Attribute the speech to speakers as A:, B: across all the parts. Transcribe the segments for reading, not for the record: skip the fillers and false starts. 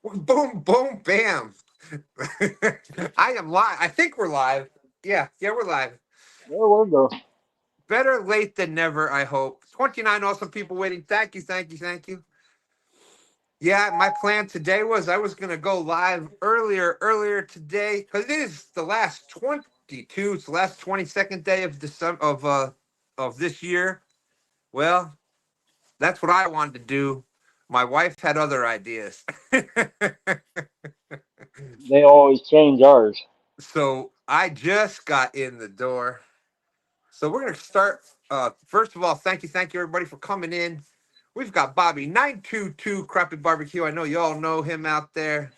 A: Boom, boom, bam. I am live. I think we're live. Yeah, we're live.
B: There we go.
A: Better late than never, I hope. 29 awesome people waiting. Thank you, thank you, thank you. Yeah, my plan today was I was gonna go live earlier today because it is the last 22. It's the last 22nd day of December of this year. Well, that's what I wanted to do. My wife had other ideas.
B: They always change ours.
A: So I just got in the door. So we're gonna start. First of all, thank you everybody for coming in. We've got Bobby 922 Crappy Barbecue. I know you all know him out there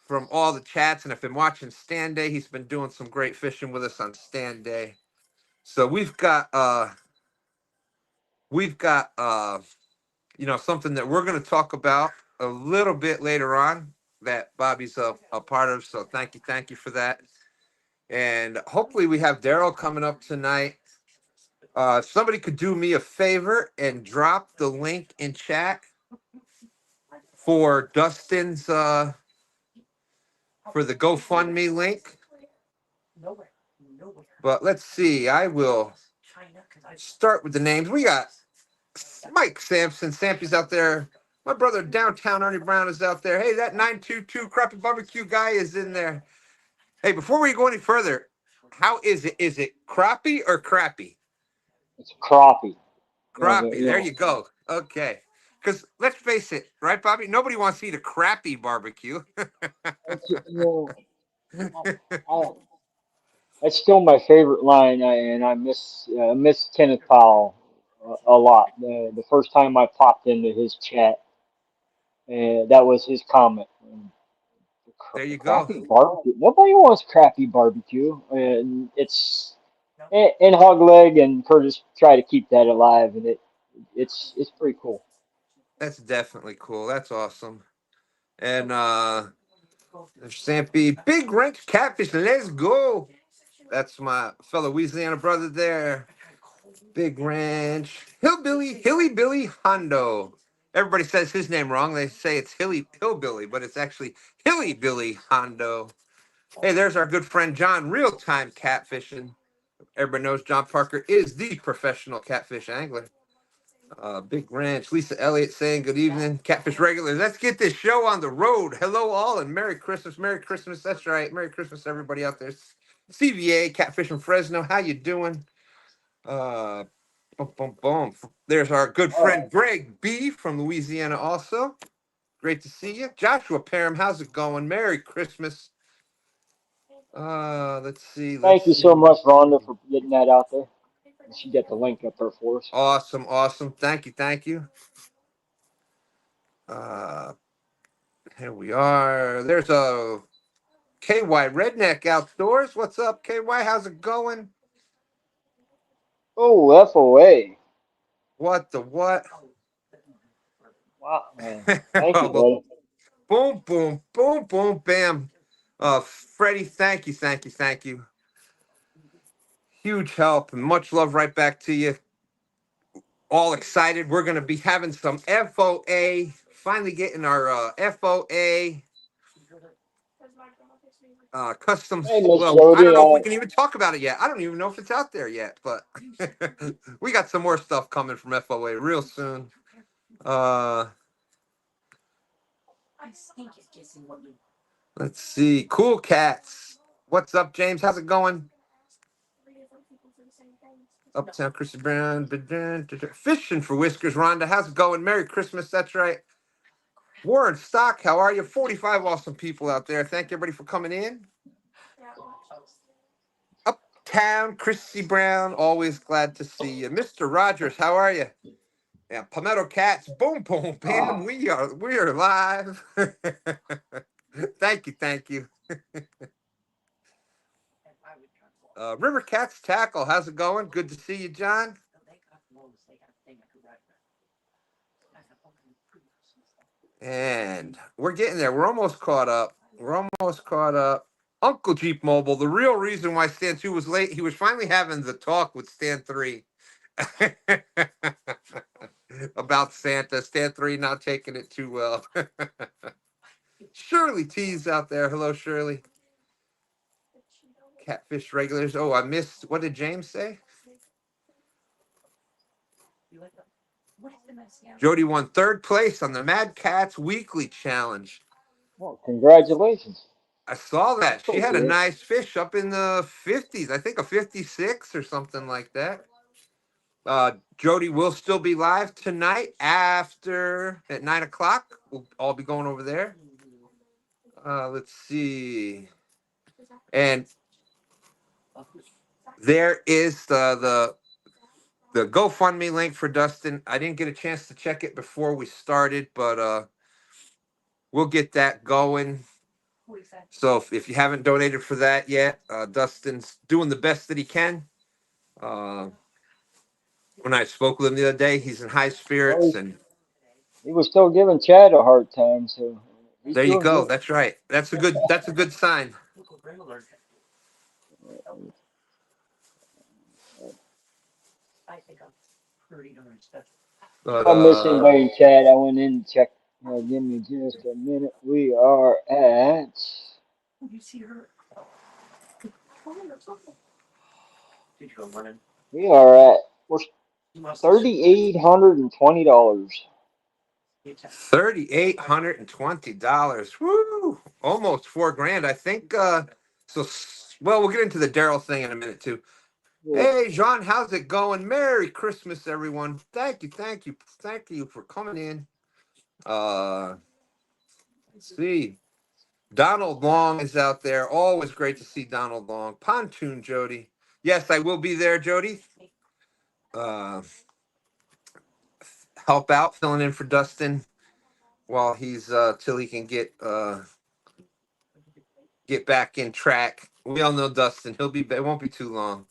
A: from all the chats, and if been watching STANday, he's been doing some great fishing with us on STANday. So we've got something that we're gonna talk about a little bit later on that Bobby's a part of. So thank you for that. And hopefully we have Daryl coming up tonight. If somebody could do me a favor and drop the link in chat for Dustin's for the GoFundMe link. But let's see. I will start with the names. We got Mike Sampson. Sampy's out there. My brother downtown Ernie Brown is out there. Hey, that 922 Crappy Barbecue guy is in there. Hey, before we go any further, how is it? Is it crappie or crappy?
B: It's crappie.
A: Crappie. There you go. Okay. Because let's face it, right, Bobby? Nobody wants to eat a crappy barbecue.
B: it's, you I, it's still my favorite line, and I miss Kenneth Powell a lot. The first time I popped into his chat, that was his comment.
A: There you go.
B: Crappy barbecue. Nobody wants crappy barbecue, and and Hog Leg and Curtis try to keep that alive, and it's pretty cool.
A: That's definitely cool. That's awesome. And there's Sampy, Big Wrench Catfish. Let's go. That's my fellow Louisiana brother there. Big Ranch. Hilly Billy Hondo. Everybody says his name wrong. They say it's Hillbilly, but it's actually Hilly Billy Hondo. Hey, there's our good friend John, real time catfishing. Everybody knows John Parker is the professional catfish angler. Big Ranch, Lisa Elliott saying good evening, catfish regulars. Let's get this show on the road. Hello, all, and Merry Christmas, Merry Christmas. That's right, Merry Christmas, everybody out there. CVA, Catfish from Fresno, how you doing? Uh, boom, boom, boom. There's our good friend Greg B from Louisiana, also. Great to see you, Joshua Parham. How's it going? Merry Christmas. Let's see, let's
B: Thank you so
A: see.
B: much, Rhonda, for getting that out there. She got the link up there for us.
A: Awesome, awesome. Thank you. Uh, here we are. There's a KY Redneck Outdoors. What's up, KY? How's it going?
B: Oh, FOA.
A: What the what?
B: Wow, man. Thank you,
A: Well,
B: buddy.
A: boom, boom, boom, boom, bam. Freddie, thank you. Huge help and much love right back to you. All excited. We're going to be having some FOA, finally getting our FOA
B: Hey,
A: customs.
B: Miss
A: Well, I don't
B: Jody.
A: know if we can even talk about it yet. I don't even know if it's out there yet, but we got some more stuff coming from FOA real soon. Uh, let's see. Cool Cats. What's up, James? How's it going? Uptown Chrissy Brown. Fishing for Whiskers. Rhonda, how's it going? Merry Christmas. That's right. Warren Stock, how are you? 45 awesome people out there. Thank everybody for coming in. Uptown Chrissy Brown, always glad to see you. Mr. Rogers, how are you? Yeah, Palmetto Cats, boom, boom, bam. We are live. Thank you. River Cats Tackle, how's it going? Good to see you, John. And we're getting there. We're almost caught up. Uncle Jeep Mobile, the real reason why Stand 2 was late, he was finally having the talk with Stand 3 about Santa. Stand 3 not taking it too well. Shirley T's out there. Hello, Shirley. Catfish regulars. Oh, I missed. What did James say? Jodi won third place on the Mad Cats Weekly Challenge.
B: Well, congratulations.
A: I saw that. She
B: So
A: had a
B: good.
A: nice fish up in the 50s. I think a 56 or something like that. Jodi will still be live tonight after at 9 o'clock. We'll all be going over there. Let's see. And there is the GoFundMe link for Dustin. I didn't get a chance to check it before we started, but we'll get that going. So if you haven't donated for that yet, Dustin's doing the best that he can. When I spoke with him the other day, he's in high spirits,
B: Well,
A: and
B: he was still giving Chad a hard time, so he's
A: there you
B: doing
A: go.
B: good.
A: That's right. That's a good sign.
B: If
A: But
B: I miss anybody in chat, I went in to check. Give me just a minute. We are at. We are at. We're $3,820.
A: $3,820. Woo! Almost 4 grand. I think. Well, we'll get into the Daryl thing in a minute too.
B: Yeah.
A: Hey, Jean, how's it going? Merry Christmas, everyone. Thank you, thank you, thank you for coming in. Let's see. Donald Long is out there. Always great to see Donald Long. Pontoon, Jodi. Yes, I will be there, Jodi. Uh, help out, filling in for Dustin while he's till he can get back in track. We all know Dustin. It won't be too long.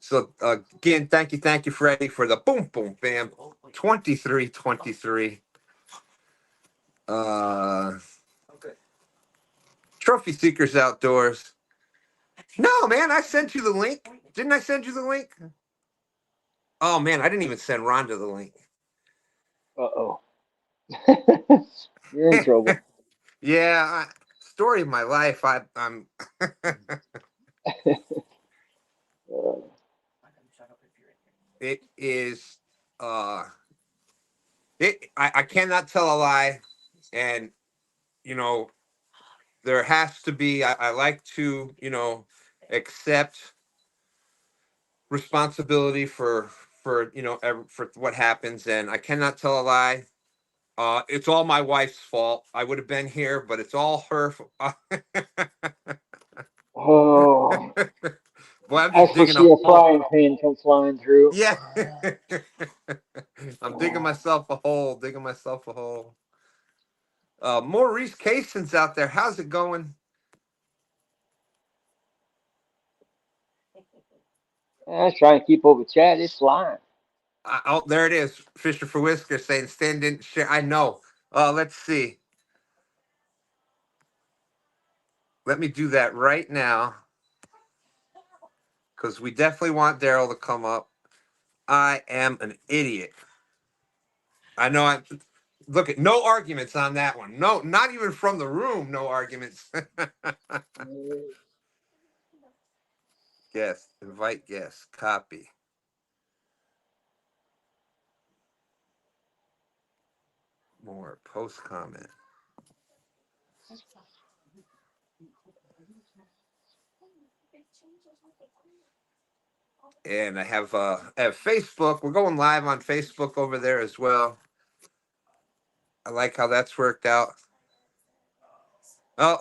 A: So again, thank you, Freddie, for the boom, boom, bam, 23-23. Trophy Seekers Outdoors. No, man, I sent you the link. Didn't I send you the link? Oh man, I didn't even send Rhonda the link.
B: Uh-oh. You're in trouble.
A: Yeah, story of my life. I'm.
B: Uh,
A: It is. I cannot tell a lie, and you know there has to be. I like to accept responsibility for for what happens, and I cannot tell a lie. It's all my wife's fault. I would have been here, but it's all her.
B: oh.
A: Boy, I'm
B: I
A: just digging
B: foresee
A: a
B: a
A: hole.
B: frying pan come flying through.
A: Yeah. I'm digging myself a hole, digging myself a hole. Maurice Cason's out there. How's it going?
B: I was trying to keep up with Chad. It's flying.
A: Oh, there it is. Fisher for Whisker saying Stan didn't share. I know. Let's see. Let me do that right now because we definitely want Daryl to come up. I am an idiot. I know. Look at no arguments on that one. No, not even from the room. No arguments. Guest, invite guest, copy. More post comment. And I have Facebook. We're going live on Facebook over there as well. I like how that's worked out. Oh,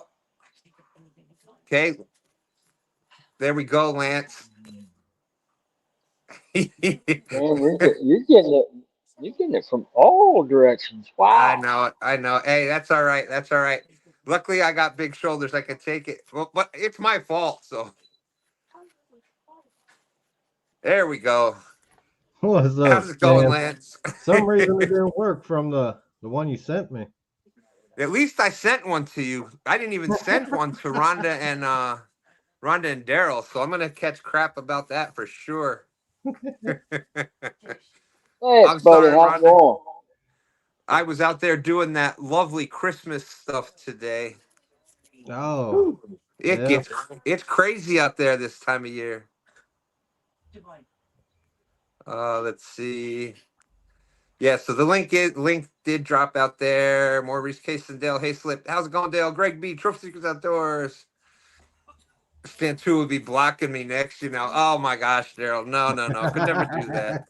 A: okay. There we go, Lance.
B: Man, you're getting it. You're getting it from all directions.
A: I
B: Wow.
A: know it. I know. Hey, that's all right. That's all right. Luckily, I got big shoulders. I can take it. Well, but it's my fault. So there we go.
C: What's up,
A: How's it going,
C: Stan?
A: Lance?
C: Some reason it didn't work from the one you sent me.
A: At least I sent one to you. I didn't even send one to Rhonda and Daryl. So I'm gonna catch crap about that for sure.
B: Thanks,
A: I'm
B: buddy.
A: sorry,
B: How's it
A: Rhonda.
B: going?
A: I was out there doing that lovely Christmas stuff today.
C: Oh,
A: It
C: yeah.
A: gets it's crazy out there this time of year. Let's see. Yeah, so the link did drop out there. Maurice Case and Dale Hayslip. How's it going, Dale? Greg B. Trophy Seekers Outdoors. Stan 2 would be blocking me next, you know. Oh my gosh, Daryl. No. Could never do that.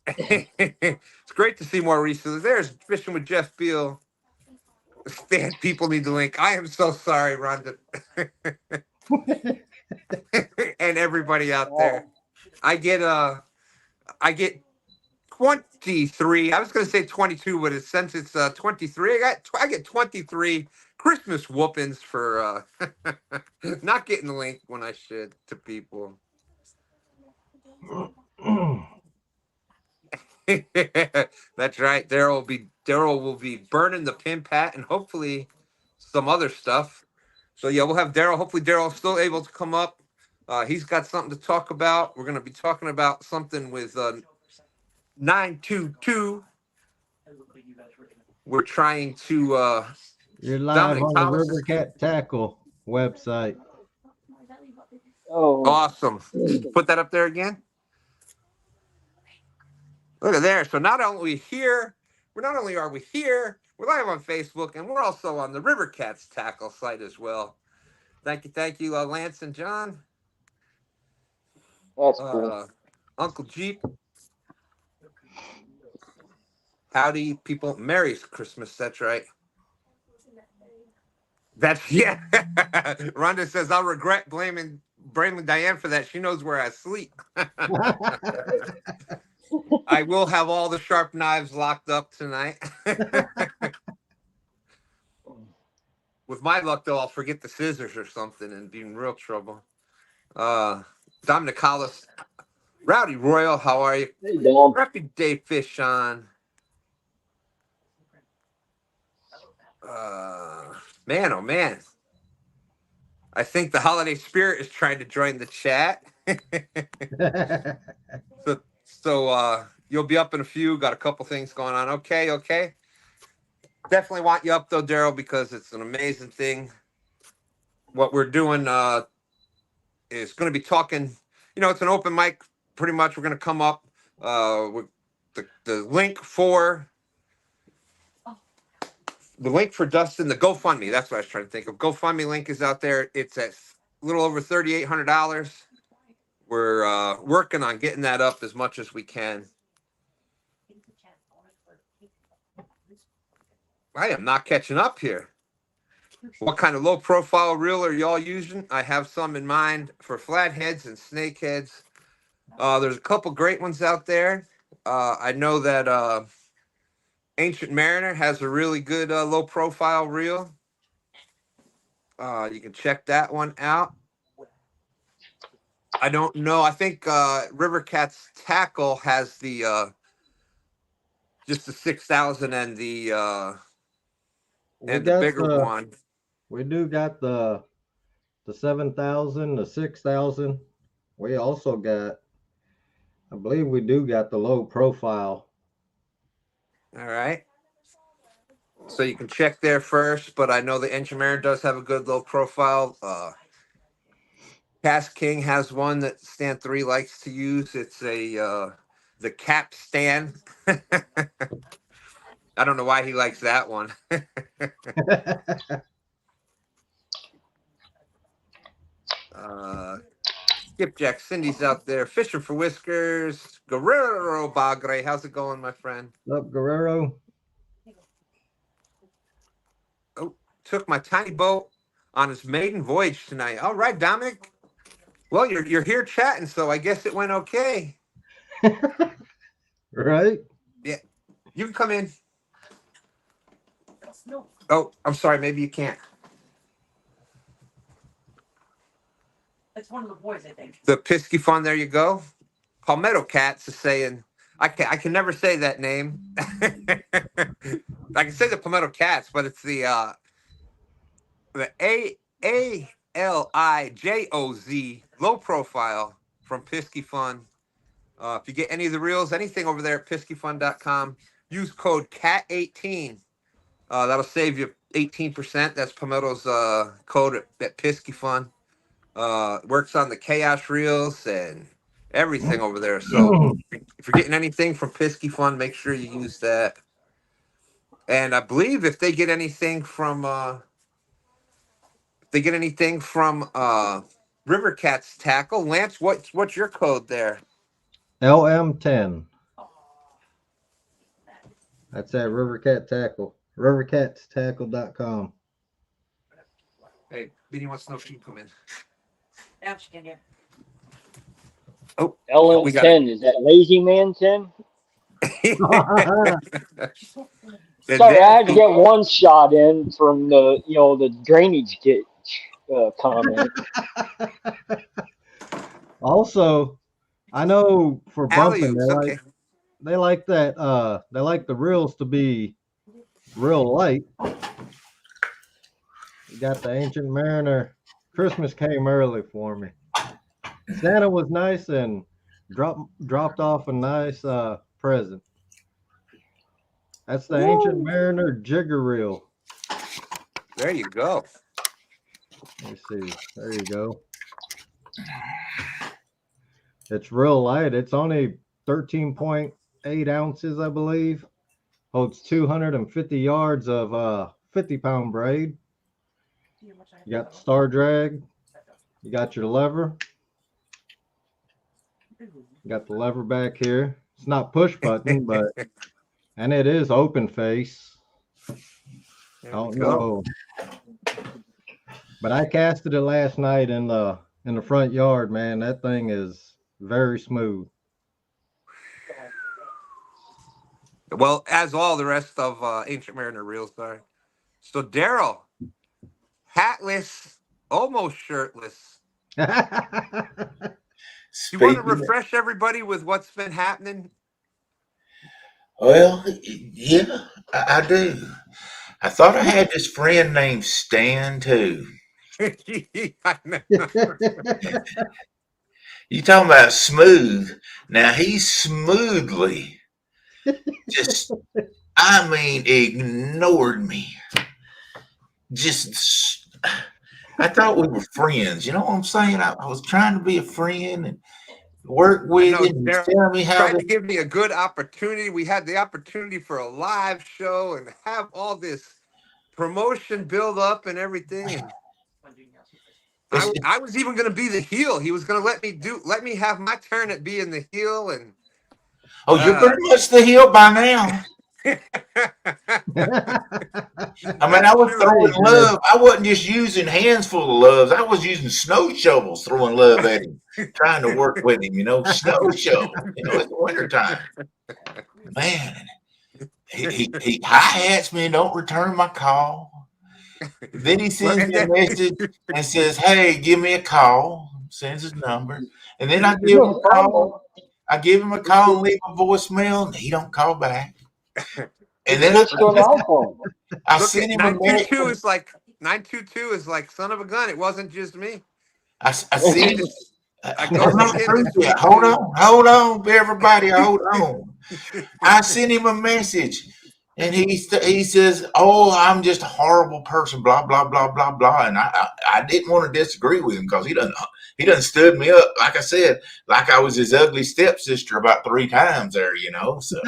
A: It's great to see Maurice. There's Fishing with Jeff Beal. Stan, people need the link. I am so sorry, Rhonda. And everybody out there.
B: Oh,
A: I get 23. I was going to say 22, but since it's 23, I get 23 Christmas whoopings for not getting the link when I should to people. That's right. Daryl will be burning the pin pat and hopefully some other stuff. So yeah, we'll have Daryl. Hopefully Daryl's still able to come up. He's got something to talk about. We're going to be talking about something with 922. We're trying to
C: You're live
A: Dominic
C: on the
A: Thomas.
C: River Cat Tackle website.
B: oh,
A: Awesome. Put that up there again. Look at there. So not only are we here, we're live on Facebook, and we're also on the River Cats Tackle site as well. Thank you, Lance and John.
B: that's cool.
A: Uncle Jeep. Howdy, people. Merry Christmas. That's right. Yeah. Rhonda says I'll regret blaming Diane for that. She knows where I sleep. I will have all the sharp knives locked up tonight. With my luck, though, I'll forget the scissors or something and be in real trouble. Dominic Hollis, Rowdy Royal, how are you?
B: Hey, Dom.
A: Happy day, fish on. Man, oh man. I think the holiday spirit is trying to join the chat. so you'll be up in a few. Got a couple things going on. Okay. Definitely want you up though, Daryl, because it's an amazing thing. What we're doing is going to be talking. It's an open mic. Pretty much, we're going to come up with the link for Dustin, the GoFundMe. That's what I was trying to think of. GoFundMe link is out there. It's at a little over $3,800. We're working on getting that up as much as we can. I am not catching up here. What kind of low profile reel are y'all using? I have some in mind for flatheads and snakeheads. There's a couple great ones out there. I know that Ancient Mariner has a really good low profile reel. You can check that one out. I don't know. I think River Cat's Tackle has the just the 6,000 and the bigger one.
C: We do got the 7,000, the 6,000. We also got, I believe we do got the low profile.
A: All right. So you can check there first, but I know the Ancient Mariner does have a good low profile. Cass King has one that Stan 3 likes to use. It's the Cap Stan. I don't know why he likes that one. Skipjack Cindy's out there fishing for whiskers. Guerrero Bagre, how's it going, my friend?
C: What's up, Guerrero?
A: Oh, took my tiny boat on his maiden voyage tonight. All right, Dominic. Well, you're here chatting, so I guess it went okay.
C: Right?
A: Yeah, you can come in. Oh, I'm sorry. Maybe you can't. It's one of the boys, I think. The Pisky Fun. There you go. Palmetto Cats is saying, I can never say that name. I can say the Palmetto Cats, but it's the ALIJOZ low profile from Pisky Fun. If you get any of the reels, anything over there at piskyfun.com, use code CAT18. That'll save you 18%. That's Palmetto's code at Pisky Fun. Works on the chaos reels and everything over there. So if you're getting anything from Pisky Fun, make sure you use that. And I believe if they get anything from River Cats Tackle, Lance, what's your code there?
C: LM10. That's at River Cat Tackle. RiverCatsTackle.com.
A: Hey, Beanie wants to know if she can come in.
D: Now she can hear.
A: Oh, we got
B: LM10, is that Lazy Man 10?
A: it.
B: Sorry, I had to get one shot in from the drainage ditch comment.
C: Also, I know for bumping,
A: Alley-oops, okay.
C: they like that they like the reels to be real light. You got the Ancient Mariner. Christmas came early for me. Santa was nice and dropped off a nice present. That's the Ancient Mariner jigger reel.
A: There you go.
C: Let me see. There you go. It's real light. It's only 13.8 ounces, I believe. Holds 250 yards of 50-pound braid. You got the star drag. You got your lever. You got the lever back here. It's not push button, and it is open face.
A: There
C: Oh
A: we go.
C: no! But I casted it last night in the front yard. Man, that thing is very smooth.
A: Well, as all the rest of Ancient Mariner reels are. So, Daryl, hatless, almost shirtless. You want to refresh everybody with what's been happening?
E: Well, yeah, I do. I thought I had this friend named Stan too.
A: I know.
E: You talking about smooth? Now he's smoothly just, I mean, ignored me. Just, I thought we were friends. You know what I'm saying? I was trying to be a friend and work
A: I
E: with
A: know
E: him. He's
A: Daryl
E: telling me how
A: tried
E: to.
A: to give me a good opportunity. We had the opportunity for a live show and have all this promotion build up and everything. And I was even going to be the heel. He was going to let me have my turn at being the heel. And
E: Oh, you're pretty much the heel by now. I mean, I was throwing love. I wasn't just using hands full of loves. I was using snow shovels throwing love at him, trying to work with him, snow shovel. It's wintertime. Man, he hi-hats me and don't return my call. Then he sends me a message and says, hey, give me a call. Sends his number. And then I give him a call. I give him a call and leave a voicemail, and he don't call back. And then I sent him a message.
A: 922 is like son of a gun. It wasn't just me.
E: I sent him.
A: I go
E: I'm not
A: to him
E: through
A: this
E: yet.
A: week.
E: Hold on, everybody, hold on. I sent him a message, and he says, "Oh, I'm just a horrible person." Blah blah blah blah blah. And I didn't want to disagree with him because he done stood me up. Like I said, like I was his ugly stepsister about 3 times there. So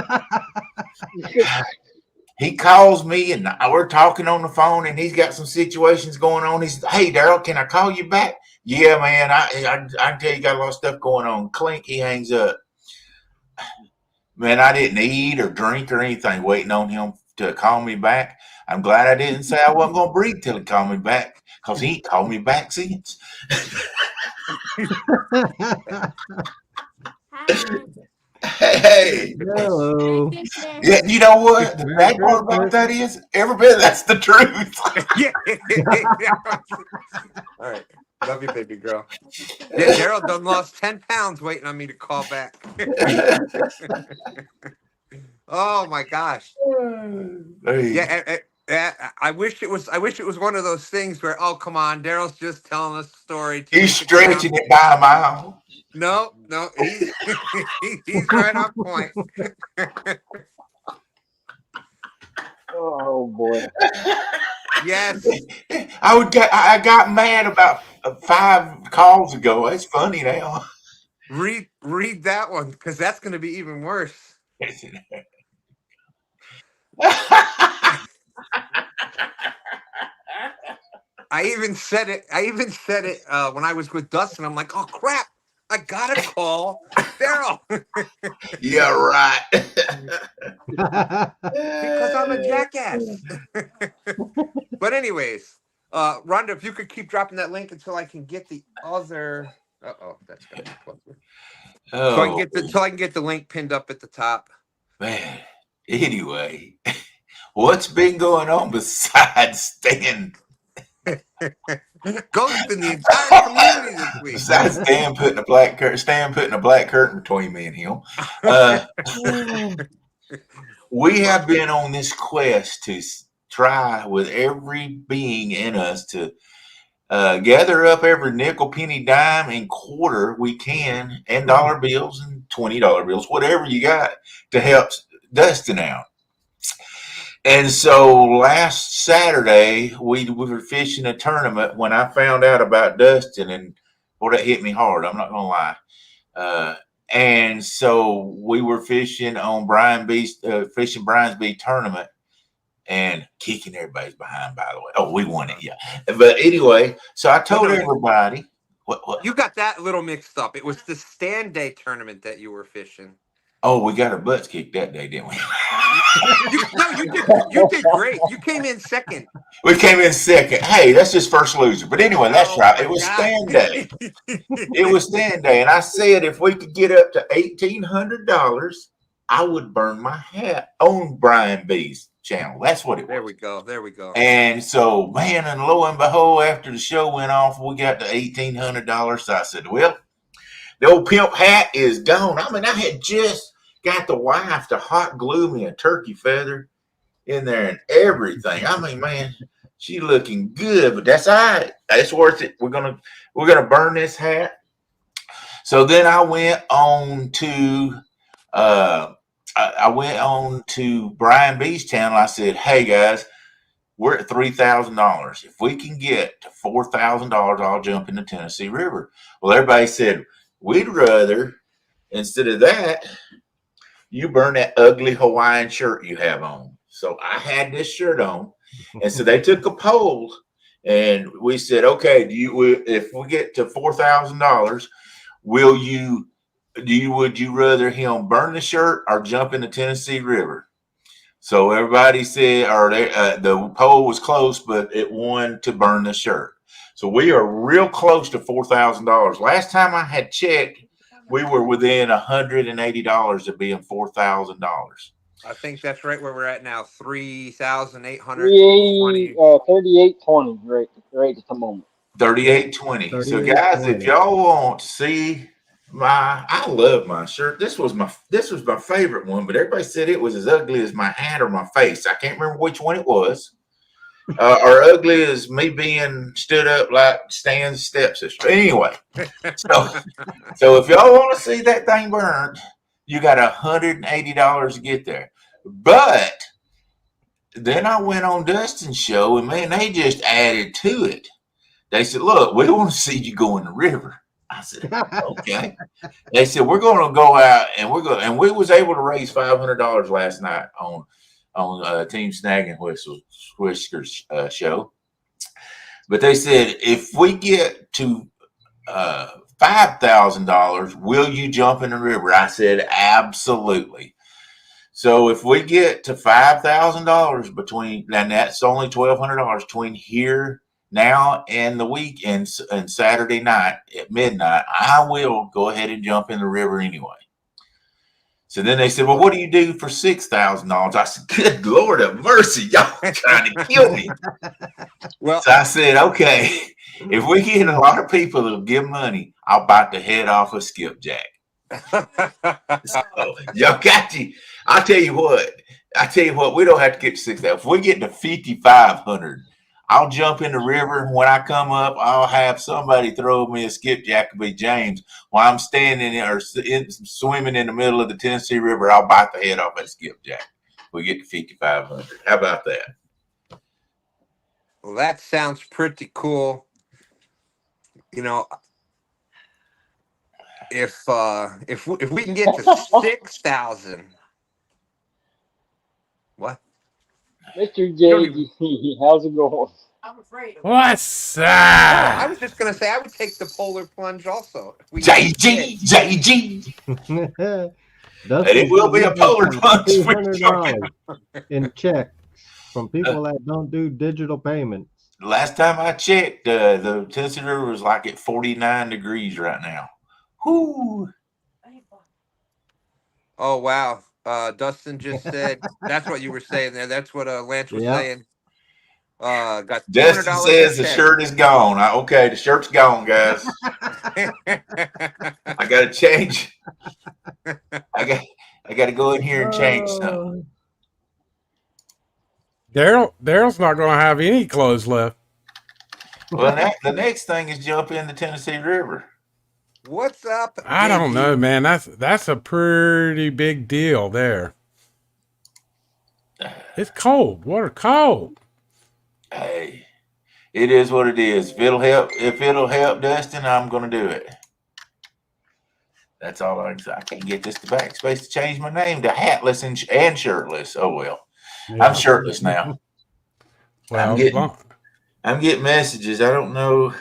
E: he calls me, and we're talking on the phone, and he's got some situations going on. He's, hey, Daryl, can I call you back? Yeah, man, I can tell you got a lot of stuff going on. Clink, he hangs up. Man, I didn't eat or drink or anything waiting on him to call me back. I'm glad I didn't say I wasn't going to breathe till he called me back because he ain't called me back since. Hey.
C: Hello.
E: Yeah, you know what? The bad part about that is every bit that's the truth.
A: Yeah. All right. Love you, baby girl. Yeah, Daryl done lost 10 pounds waiting on me to call back. Oh my gosh.
E: Hey.
A: Yeah, I wish it was one of those things where, oh come on, Daryl's just telling us a story.
E: He's stretching it by a mile.
A: No, he's right on point.
B: Oh boy.
A: Yes.
E: I got mad about 5 calls ago. It's funny now.
A: Read that one because that's going to be even worse. I even said it. When I was with Dustin. I'm like, oh crap! I gotta call Daryl
E: Yeah, right.
A: because I'm a jackass. But anyways, Rhonda, if you could keep dropping that link until I can get the other. That's gonna be closer. So I can
E: Oh
A: get till I can get the link pinned up at the top.
E: man. Anyway, what's been going on besides Stan?
A: Ghosting the entire community this week.
E: Besides Stan putting a black curtain between me and him. We have been on this quest to try with every being in us to gather up every nickel, penny, dime, and quarter we can, and dollar bills and $20 bills, whatever you got, to help Dustin out. And so last Saturday, we were fishing a tournament when I found out about Dustin, and boy, that hit me hard. I'm not going to lie. And so we were fishing on fishing Brian's B tournament and kicking everybody's behind, by the way. Oh, we won it, yeah. But anyway, so I told everybody. What?
A: You got that a little mixed up. It was the STANday tournament that you were fishing.
E: Oh, we got our butts kicked that day, didn't we?
A: You did great. You came in second.
E: We came in second. Hey, that's just first loser. But anyway, that's right. It was STANday. It was STANday. And I said if we could get up to $1,800, I would burn my hat on Brian B's channel. That's what it was.
A: There we go.
E: And so, man, and lo and behold, after the show went off, we got to $1,800. So I said, well, the old pimp hat is gone. I mean, I had just got the wife to hot glue me a turkey feather in there and everything. I mean, man, she looking good, but that's all right. It's worth it. We're gonna burn this hat. So then I went on to Brian B's channel. I said, hey guys, we're at $3,000. If we can get to $4,000, I'll jump in the Tennessee River. Well, everybody said, we'd rather, instead of that, you burn that ugly Hawaiian shirt you have on. So I had this shirt on. And so they took a poll and we said, okay, if we get to $4,000, would you rather him burn the shirt or jump in the Tennessee River? So everybody said, the poll was close, but it won to burn the shirt. So we are real close to $4,000. Last time I had checked, we were within $180 of being $4,000.
A: I think that's right where we're at now. 3,820.
B: 38.20 right at the moment.
E: 38.20. So guys, if y'all want to see I love my shirt. This was my favorite one, but everybody said it was as ugly as my hat or my face. I can't remember which one it was. Or ugly as me being stood up like Stan's stepsister. Anyway, so if y'all want to see that thing burned, you got $180 to get there. But then I went on Dustin's show, and man, they just added to it. They said, "Look, we want to see you go in the river." I said, "Okay." They said, "We're going to go out, and we was able to raise $500 last night on Team Snagging Whiskers show. But they said, if we get to $5,000, will you jump in the river? I said, absolutely. So if we get to $5,000 and that's only $1,200 between here now and the weekend and Saturday night at midnight, I will go ahead and jump in the river anyway. So then they said, well, what do you do for $6,000? I said, good Lord of mercy, y'all trying to kill me. Well, so I said, okay, if we get a lot of people that'll give money, I'll bite the head off a skipjack. So, y'all got you. I'll tell you what, we don't have to get to 6,000. If we get to 5,500, I'll jump in the river. When I come up, I'll have somebody throw me a skipjack. It'll be James. While I'm standing there or swimming in the middle of the Tennessee River, I'll bite the head off that skipjack. we get to 5,500. How about that?
A: Well, that sounds pretty cool. You know, if we can get to 6,000, what?
B: Mr.
A: don't even-
B: JD, how's it going?
D: I'm afraid of
F: What's
A: Oh, I
F: that?
A: was just gonna say I would take the polar plunge also. If we
E: JG. And it
C: Dustin's
E: will be a
C: gonna give us
E: polar
C: some
E: plunge for
C: $200 in checks from people that don't do digital payments.
E: Last time I checked, the Tennessee River was like at 49 degrees right now. Whoo!
A: Oh wow, Dustin just said that's what you were saying there. That's what Lance was
C: Yeah.
A: saying. Got
E: Dustin
A: $200
E: says the
A: in
E: shirt is gone. Okay, the shirt's gone, guys.
A: check.
E: I got to change. I got to go in here and change something.
F: Daryl's not going to have any clothes left.
E: Well, the next thing is jump in the Tennessee River.
A: What's up?
F: I don't
A: JD?
F: know, man. That's a pretty big deal there. It's cold. Water cold.
E: Hey, it is what it is. If it'll help Dustin, I'm going to do it. That's all I can say. I can't get this to backspace to change my name to hatless and shirtless. Oh well,
F: Yeah.
E: I'm shirtless now.
F: Well,
E: I'm getting messages. I don't know.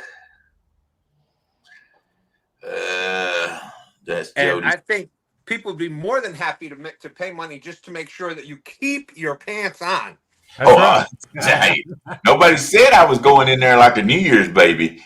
E: That's
A: And
E: Jodi.
A: I think people would be more than happy to pay money just to make sure that you keep your pants on.
F: that's right.
E: Hey, nobody said I was going in there like a New Year's baby.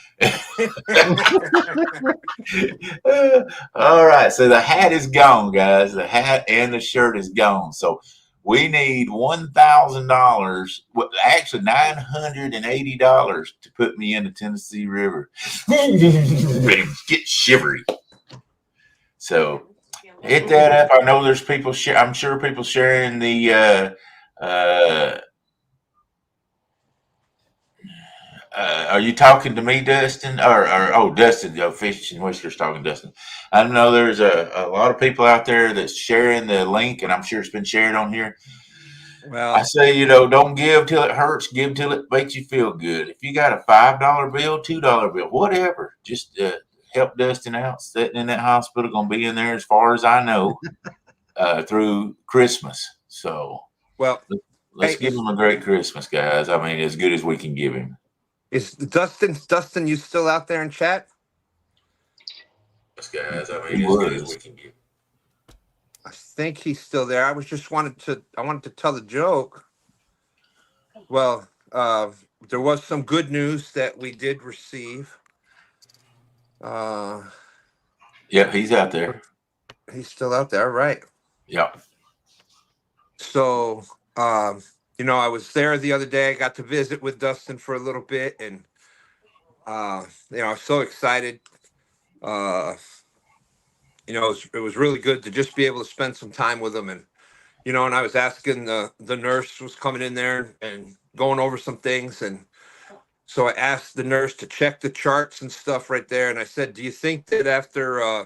E: All right, so the hat is gone, guys. The hat and the shirt is gone. So we need $1,000, actually $980 to put me in the Tennessee River. Ready to get shivery. So hit that up. I know there's people I'm sure people sharing the are you talking to me, Dustin? Or Dustin, Fish and Whiskers talking to Dustin. I know there's a lot of people out there that's sharing the link, and I'm sure it's been shared on here.
A: Well,
E: I say, don't give till it hurts. Give till it makes you feel good. If you got a $5 bill, $2 bill, whatever, just help Dustin out. Sitting in that hospital, going to be in there as far as I know through Christmas. So,
A: well,
E: let's give him a great Christmas, guys. I mean, as good as we can give him.
A: is Dustin, you still out there in chat?
E: Guys, I mean, as good as we can give.
A: I think he's still there. I wanted to tell a joke. Well, there was some good news that we did receive.
E: Yeah, he's out there.
A: He's still out there, right?
E: Yeah.
A: So, I was there the other day. I got to visit with Dustin for a little bit, and I was so excited. It was really good to just be able to spend some time with him, and and I was asking the nurse was coming in there and going over some things, and so I asked the nurse to check the charts and stuff right there, and I said, "Do you think that after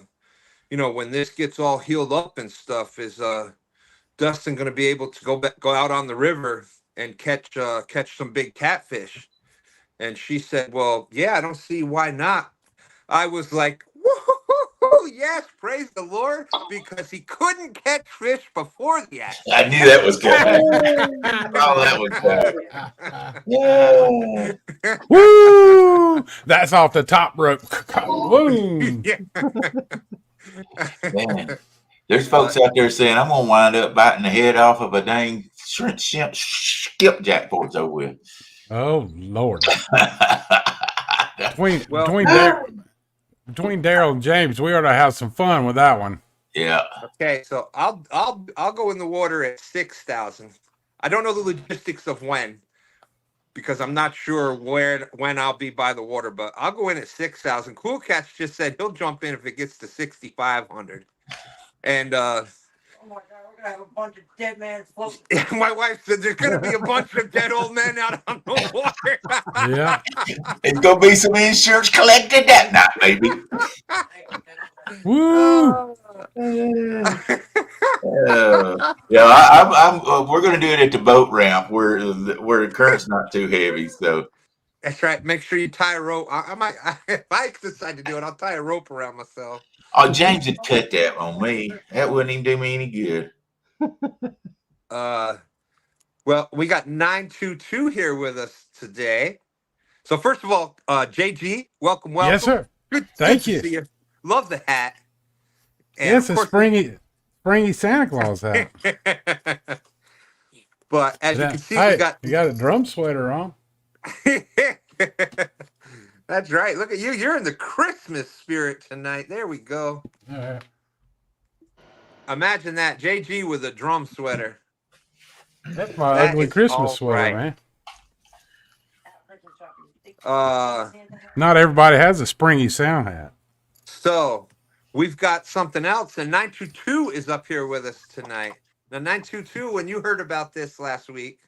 A: when this gets all healed up and stuff, is Dustin going to be able to go out on the river and catch some big catfish?" And she said, "Well, yeah, I don't see why not." I was like, "Woo, yes, praise the Lord," because he couldn't catch fish before the accident.
E: I knew that was coming. Oh, that was bad. Yeah.
F: Woo! That's off the top rope. Woo!
E: Man, there's folks out there saying, I'm going to wind up biting the head off of a dang skipjack before it's over with.
F: Oh, Lord. Between Daryl and James, we ought to have some fun with that one.
E: Yeah.
A: Okay, so I'll go in the water at 6,000. I don't know the logistics of when, because I'm not sure when I'll be by the water, but I'll go in at 6,000. Cool Cats just said he'll jump in if it gets to 6,500. And
D: Oh my God, we're gonna have a bunch of dead men floating.
A: my wife said there's gonna be a bunch of dead old men out on the water.
F: Yeah.
E: It's going to be some insurance collected that night, maybe.
F: Woo!
E: Yeah, we're going to do it at the boat ramp where the current's not too heavy. So,
A: That's right. Make sure you tie a rope. I might, if I decide to do it, I'll tie a rope around myself.
E: oh, James had cut that on me. That wouldn't even do me any good.
A: Well, we got 922 here with us today. So first of all, JG, welcome.
F: Yes, sir.
A: Good
F: Thank
A: to
F: you.
A: see you. Love the hat. And
F: Yes,
A: of
F: a
A: course,
F: springy Santa Claus hat.
A: But as you can see,
F: hey,
A: we got.
F: you got a drum sweater on.
A: That's right. Look at you. You're in the Christmas spirit tonight. There we go.
F: All right.
A: Imagine that. JG with a drum sweater.
F: That's my
A: That
F: ugly
A: is
F: Christmas
A: all
F: sweater,
A: right.
F: man.
D: Not
F: everybody has a springy sound hat.
A: So we've got something else, and 922 is up here with us tonight. Now, 922, when you heard about this last week,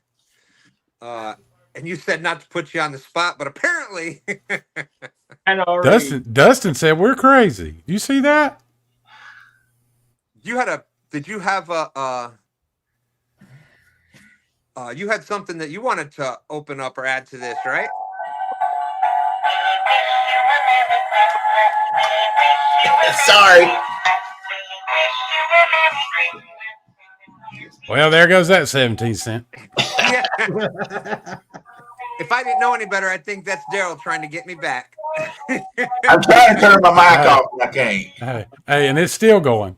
A: and you said not to put you on the spot, but apparently
B: And already,
F: Dustin said we're crazy. You see that?
A: you had a. Did you have a? You had something that you wanted to open up or add to this, right?
E: Sorry.
F: Well, there goes that 17 cent.
A: Yeah. If I didn't know any better, I think that's Daryl trying to get me back.
E: I'm trying to turn my mic off, and I can't.
F: Hey, and it's still going.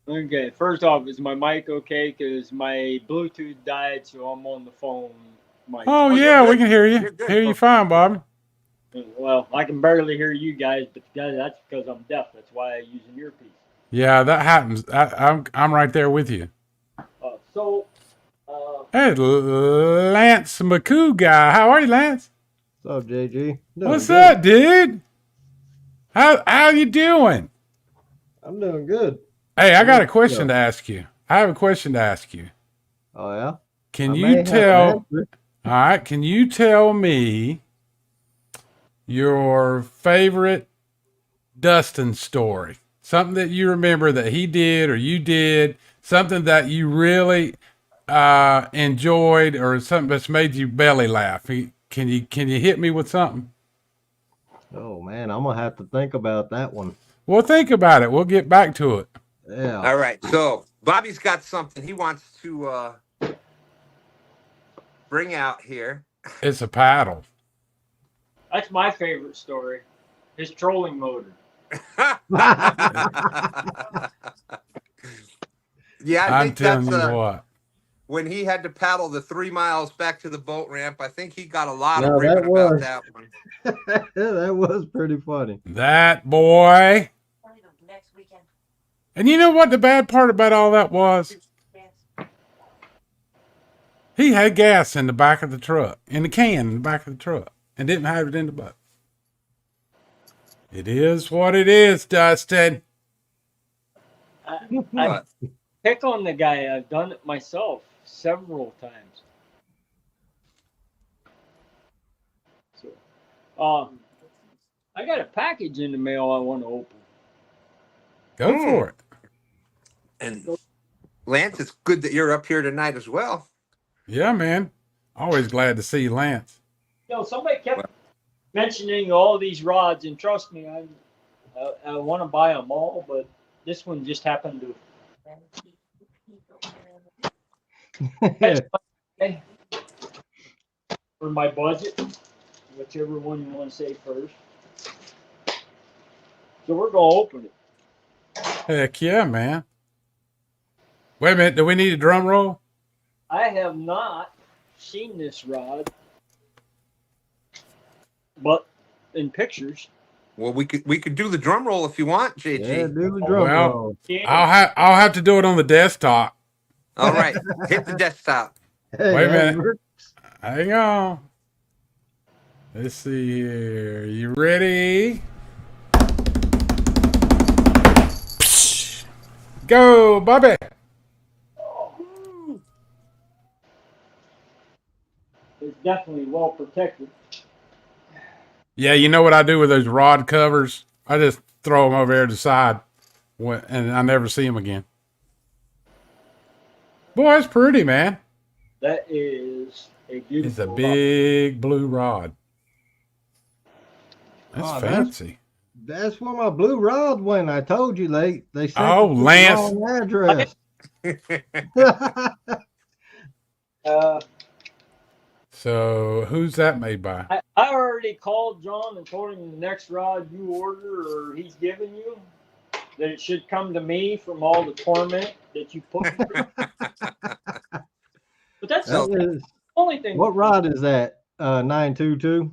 B: okay. First off, is my mic okay? Because my Bluetooth died, so I'm on the phone mic.
F: Oh,
A: you're
F: yeah,
A: good.
F: we can hear you.
A: You're good.
F: Hear you fine, Bobby.
B: Well, I can barely hear you guys, but that's because I'm deaf. That's why I use an earpiece.
F: Yeah, that happens. I'm right there with you. Hey, Lance McCoo guy. How are you, Lance?
C: What's up, JG? Doing
F: What's
C: good.
F: up, dude? How you doing?
C: I'm doing good.
F: Hey, I got a question to ask you. I have a question to ask you.
C: Oh yeah.
F: Can
C: I may
F: you
C: have an
F: tell?
C: answer.
F: All right. Can you tell me your favorite Dustin story? Something that you remember that he did or you did. Something that you really enjoyed, or something that's made you belly laugh. Can you hit me with something?
C: Oh man, I'm gonna have to think about that one.
F: Well, think about it. We'll get back to it.
C: Yeah.
A: All right. So Bobby's got something he wants to bring out here.
F: It's a paddle.
B: That's my favorite story. His trolling motor.
A: Yeah, I
F: I'm
A: think that's
F: telling you what.
A: when he had to paddle the 3 miles back to the boat ramp. I think he got a lot
C: No,
A: of ribbon
C: that
A: about
C: was-
A: that one.
C: That was pretty funny.
F: That boy. And you know what the bad part about all that was? He had gas in the back of the truck, in the can in the back of the truck, and didn't have it in the boat. It is what it is, Dustin.
B: I pick on the guy. I've done it myself several times. So, I got a package in the mail I want to open.
F: Go for it.
A: And Lance, it's good that you're up here tonight as well.
F: Yeah, man. Always glad to see you, Lance.
B: Somebody kept mentioning all these rods, and trust me, I want to buy them all, but this one just happened to. For my budget, whichever one you want to say first. So we're gonna open it.
F: Heck yeah, man. Wait a minute. Do we need a drum roll?
B: I have not seen this rod, but in pictures.
A: Well, we could do the drum roll if you want, JG.
C: Yeah, do the drum
F: Well,
C: roll.
F: I'll have to do it on the desktop.
A: All right, hit the desktop.
C: Hey,
F: Wait a
C: that
F: minute.
C: works.
F: Hang on. Let's see here. You ready? Go, Bobby.
B: It's definitely well protected.
F: Yeah, you know what I do with those rod covers? I just throw them over there to the side, and I never see them again. Boy, it's pretty, man.
B: That is a
F: It's
B: beautiful
F: a
B: rod.
F: big blue rod. That's
C: Oh,
F: fancy.
C: that's where my blue rod went. I told you they sent
F: Oh,
C: it to the
F: Lance.
C: wrong address.
B: Uh,
F: So who's that made by?
B: I already called John and told him the next rod you order or he's giving you, that it should come to me from all the torment that you put me through. But that's
A: So-
B: the
C: That is,
B: only thing.
C: what rod is that? 922?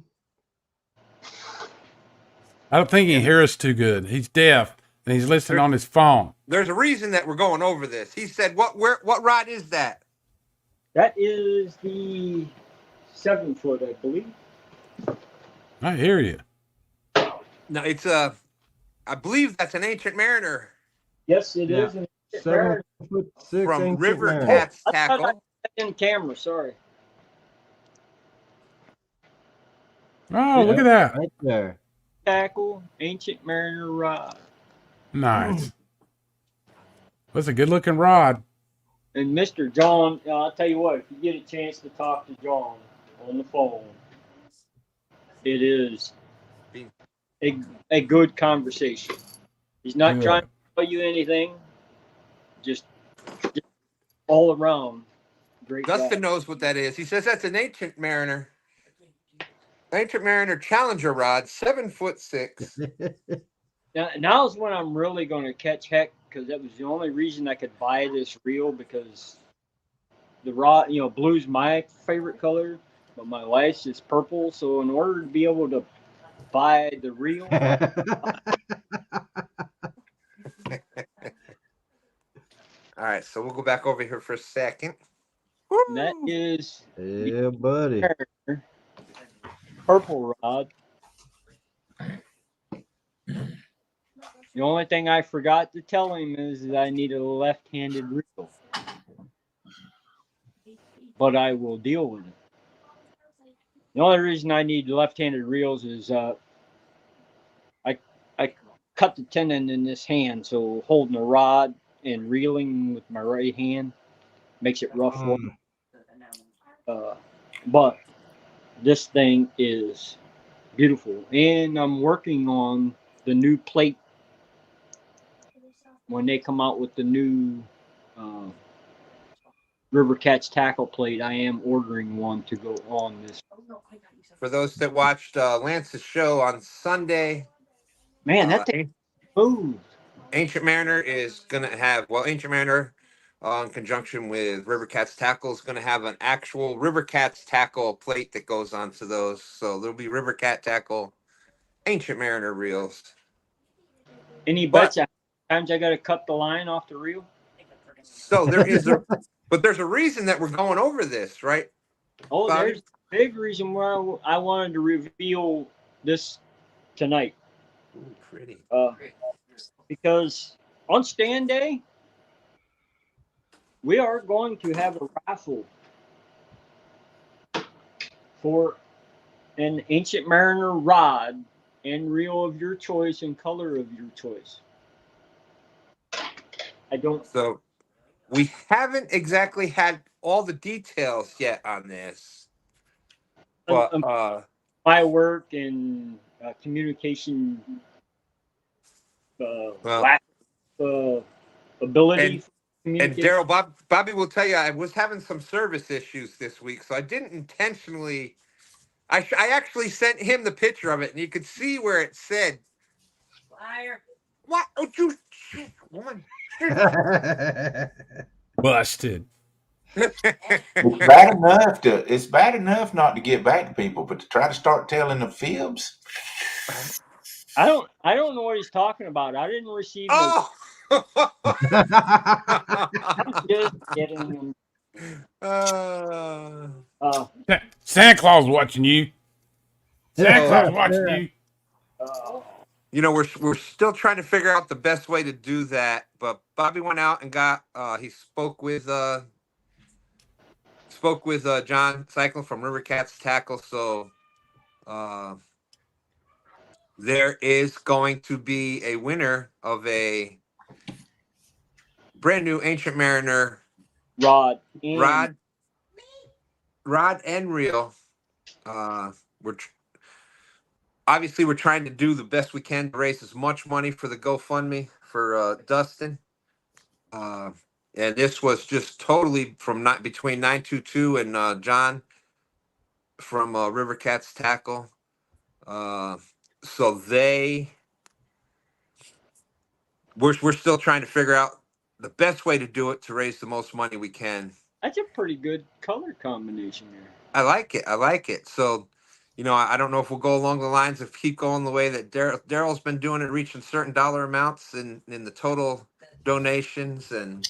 F: I don't think he can hear us too good. He's deaf and he's listening on his phone.
A: There's a reason that we're going over this. He said, "What rod is that?"
B: That is the 7 foot, I believe.
F: I hear you.
A: No, it's I believe that's an Ancient Mariner
B: Yes, it
C: Yeah.
B: is. And
C: 7'6"
A: from
C: Ancient
A: River
C: Mariner.
A: Cats
B: I thought I
A: Tackle.
B: had that in camera. Sorry.
F: Oh,
C: Yeah,
F: look at that.
C: right there.
B: Tackle, Ancient Mariner rod.
F: Nice. That's a good looking rod.
B: And Mr. John, I'll tell you what, if you get a chance to talk to John on the phone, it is a good conversation. He's not
F: Good.
B: trying to tell you anything, just all around great
A: Dustin
B: guy.
A: knows what that is. He says that's an Ancient Mariner. Ancient Mariner Challenger rod, 7'6".
B: Now's when I'm really going to catch heck, because that was the only reason I could buy this reel, because the rod, blue's my favorite color, but my wife's is purple. So in order to be able to buy the reel,
A: All right, so we'll go back over here for a second.
B: and that is
C: Yeah, buddy.
B: purple rod. The only thing I forgot to tell him is that I need a left-handed reel, but I will deal with it. The only reason I need left-handed reels is I cut the tendon in this hand, so holding a rod and reeling with my right hand makes it rough work. But this thing is beautiful, and I'm working on the new plate. When they come out with the new River Cats tackle plate, I am ordering one to go on this.
A: For those that watched Lance's show on Sunday,
B: Man, that thing moved.
A: Ancient Mariner is going to have, Ancient Mariner in conjunction with River Cats Tackle is going to have an actual River Cats Tackle plate that goes onto those. So there'll be River Cat Tackle Ancient Mariner reels.
B: Any bets how many times I got to cut the line off the reel?
A: So but there's a reason that we're going over this, right?
B: Oh,
A: Bobby?
B: there's a big reason why I wanted to reveal this tonight.
A: Ooh, pretty.
B: Because on STANday, we are going to have a raffle for an Ancient Mariner rod and reel of your choice and color of your choice.
A: So we haven't exactly had all the details yet on this, but
B: my work and communication lack ability.
A: And Daryl, Bobby will tell you, I was having some service issues this week, so I didn't intentionally. I actually sent him the picture of it, and you could see where it said,
D: Liar.
A: "What? Oh, you woman!"
F: Busted.
E: It's bad enough not to get back to people, but to try to start telling the fibs.
B: I don't know what he's talking about. I didn't receive
A: Oh.
B: I'm just kidding.
F: Santa Claus watching you. Santa Claus watching you.
A: You know, we're still trying to figure out the best way to do that, but Bobby went out and got he spoke with John Cyclone from River Cats Tackle, so there is going to be a winner of a brand new Ancient Mariner
B: rod and
A: rod and reel. We're obviously we're trying to do the best we can to raise as much money for the GoFundMe for Dustin. And this was just totally from not between 922 and John from River Cats Tackle. So we're still trying to figure out the best way to do it to raise the most money we can.
B: that's a pretty good color combination there.
A: I like it. I like it. So, I don't know if we'll go along the lines of keep going the way that Daryl's been doing it, reaching certain dollar amounts in the total donations and.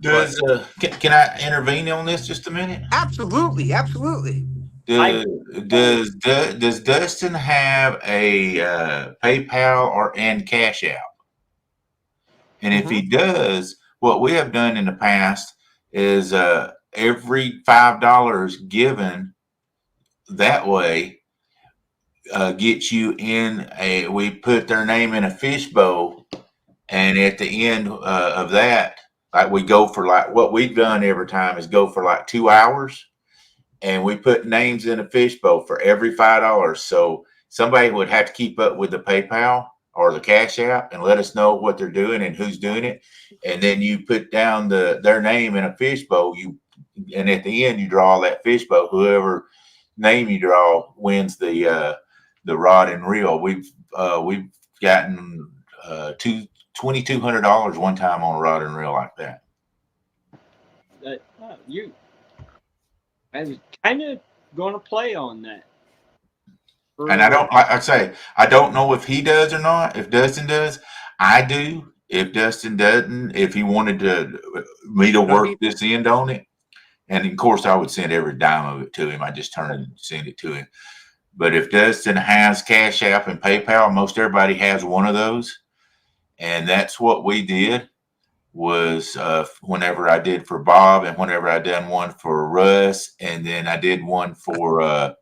E: Does can I intervene on this just a minute?
A: Absolutely, absolutely.
E: Does Dustin have a PayPal and Cashapp? And if he does, what we have done in the past is every $5 given that way gets you in we put their name in a fishbowl, and at the end of that, like we go for like what we've done every time is go for like 2 hours, and we put names in a fishbowl for every $5. So somebody would have to keep up with the PayPal or the Cash App and let us know what they're doing and who's doing it. And then you put down their name in a fishbowl. And at the end you draw that fishbowl. Whoever name you draw wins the rod and reel. We've gotten $2,200 one time on a rod and reel like that.
B: I was kind of going to play on that.
E: And I don't, like I say, I don't know if he does or not. If Dustin does, I do. If Dustin doesn't, if he wanted me to work this end on it, and of course I would send every dime of it to him. I just turn and send it to him. But if Dustin has Cash App and PayPal, most everybody has one of those, and that's what we did. Was whenever I did for Bob, and whenever I done one for Russ, and then I did one for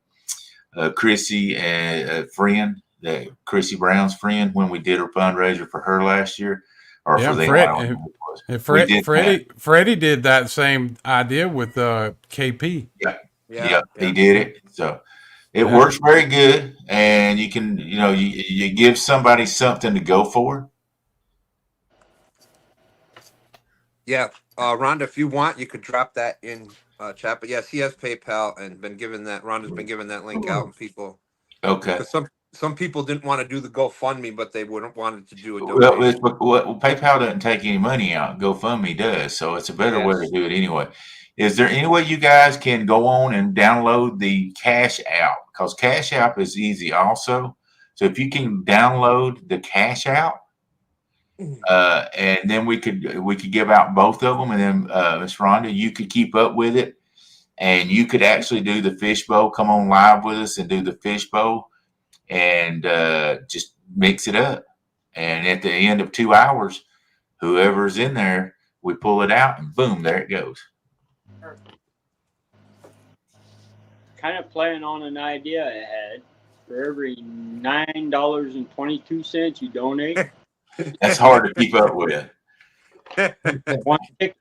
E: Chrissy and a friend, that Chrissy Brown's friend, when we did her fundraiser for her last year, or for them.
F: Freddie did that same idea with KP.
E: Yeah, he did it. So it works very good, and you can, you give somebody something to go for.
A: Yeah, Rhonda, if you want, you could drop that in chat. But yes, he has PayPal and been given that. Rhonda's been giving that link out, and people.
E: Okay.
A: Because some people didn't want to do the GoFundMe, but they wouldn't wanted to do a donation.
E: Well, PayPal doesn't take any money out. GoFundMe does, so it's a better way to do it anyway. Is there any way you guys can go on and download the Cash App? Because Cash App is easy also. So if you can download the Cash App. And then we could give out both of them, and then Miss Rhonda, you could keep up with it, and you could actually do the fishbowl. Come on live with us and do the fishbowl, and just mix it up. And at the end of 2 hours, whoever's in there, we pull it out, and boom, there it goes.
B: Kind of playing on an idea I had. For every $9.22 you donate.
E: That's hard to keep up with.
B: One ticket.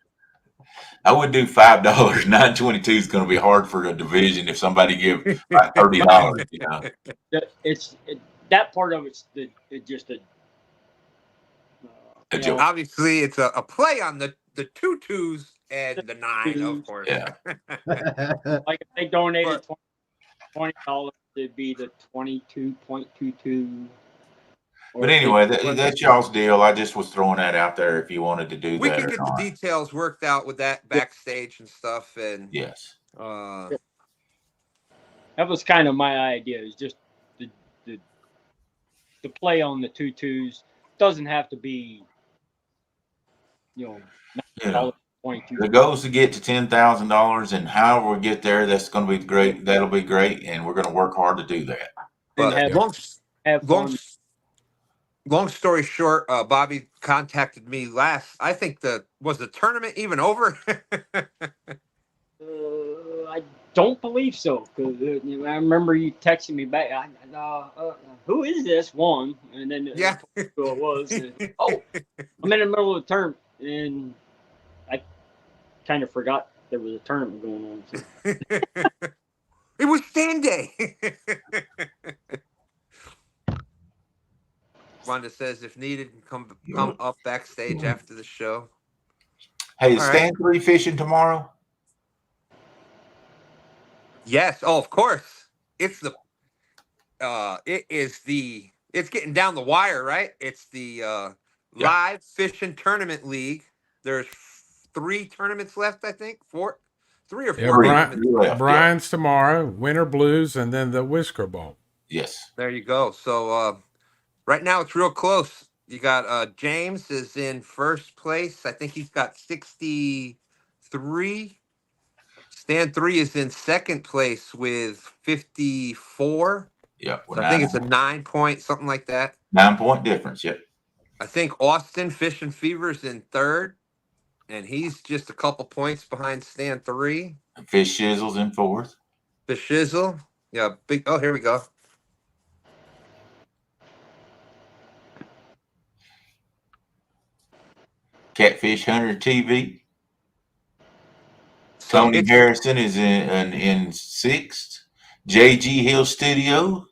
E: I would do $5. $9.22 is going to be hard for a division if somebody give like $30.
B: That part of it's just a
E: joke.
A: Obviously, it's a play on the 2 2s and the 9, of course.
E: Yeah.
B: Like if they donated $20, it'd be the 22.22.
E: But anyway, that's y'all's deal. I just was throwing that out there if you wanted to do that.
A: We can get the details worked out with that backstage and stuff. And
E: yes,
B: that was kind of my idea. Is just the play on the 2 2s. Doesn't have to be, $22.
E: The goal is to get to $10,000, and however we get there, that's going to be great. That'll be great, and we're going to work hard to do that.
A: But long story short, Bobby contacted me last. I think was the tournament even over?
B: I don't believe so. Because I remember you texting me back. Who is this one? And then who it was. I'm in the middle of the tournament, and kind of forgot there was a tournament going on. So.
A: It was STANday. Wanda says if needed, come up backstage after the show.
E: Hey, is
A: All right.
E: Stan 3 fishing tomorrow?
A: Yes. Oh, of course. It's getting down the wire, right? It's the live fishing tournament league. There's 3 tournaments left, I think. 3 or 4
F: Yeah,
A: tournaments.
F: Brian's tomorrow, Winter Blues, and then the Whisker Bowl.
E: Yes.
A: There you go. So right now it's real close. You got James is in first place. I think he's got 63. Stan 3 is in second place with 54.
E: Yeah.
A: So I think it's a 9-point, something like that.
E: 9-point difference. Yep.
A: I think Austin Fish and Fever's in third, and he's just a couple points behind Stan 3.
E: Fish Shizzle's in fourth.
A: Fish Shizzle. Yeah, big. Oh, here we go.
E: Catfish Hunter TV.
A: So
E: Tony Harrison is in sixth. JG Hill Studio.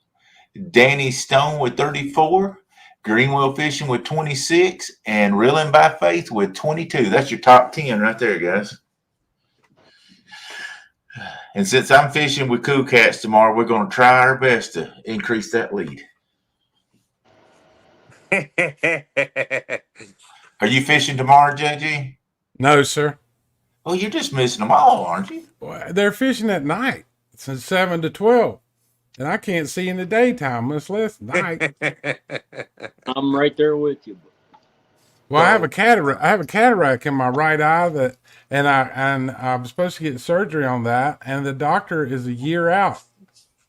E: Danny Stone with 34. Greenwell Fishing with 26. And Reeling by Faith with 22. That's your top 10 right there, guys. And since I'm fishing with Cool Cats tomorrow, we're going to try our best to increase that lead. Are you fishing tomorrow, JG?
F: No, sir.
E: Oh, you're just missing them all, aren't you?
F: Boy, they're fishing at night since 7 to 12. And I can't see in the daytime, much less night.
B: I'm right there with you.
F: Well, I have a cataract in my right eye and I'm supposed to get surgery on that, and the doctor is a year out.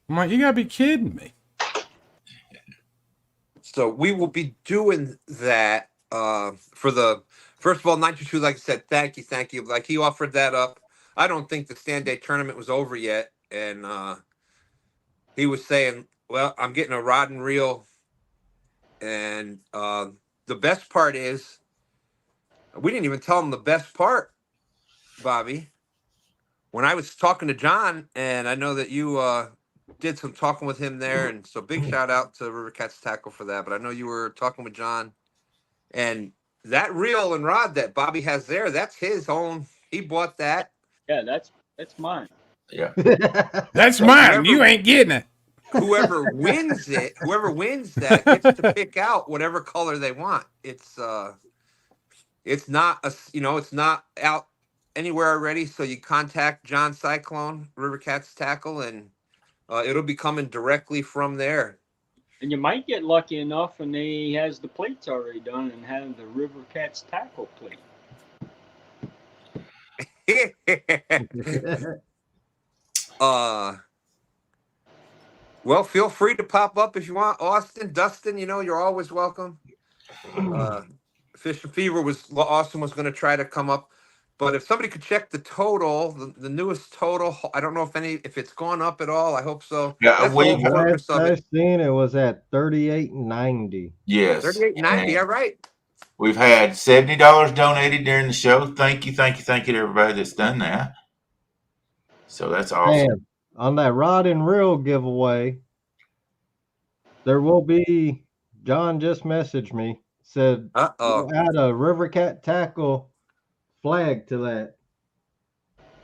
F: I'm like, you gotta be kidding me.
A: So we will be doing that for the first of all, 92, like I said, thank you. Like he offered that up. I don't think the STANday tournament was over yet, and he was saying, well, I'm getting a rod and reel, and the best part is we didn't even tell him the best part, Bobby. When I was talking to John, and I know that you did some talking with him there, and so big shout out to River Cats Tackle for that. But I know you were talking with John, and that reel and rod that Bobby has there, that's his own. He bought that.
B: Yeah, that's mine.
E: Yeah.
F: That's mine. You ain't getting it.
A: Whoever wins that gets to pick out whatever color they want. It's not it's not out anywhere already. So you contact John Cyclone, River Cats Tackle, and it'll be coming directly from there.
B: And you might get lucky enough and he has the plates already done and have the River Cats Tackle plate.
A: Well, feel free to pop up if you want. Austin, Dustin, you're always welcome. Fish and Fever Austin was going to try to come up, but if somebody could check the total, the newest total, I don't know if it's gone up at all. I hope so.
E: Yeah,
C: I've seen it was at $38.90.
E: Yes.
A: $38.90. All right.
E: We've had $70 donated during the show. Thank you to everybody that's done that. So that's awesome.
C: And on that rod and reel giveaway, there will be. John just messaged me, said we'll add a River Cat Tackle flag to that.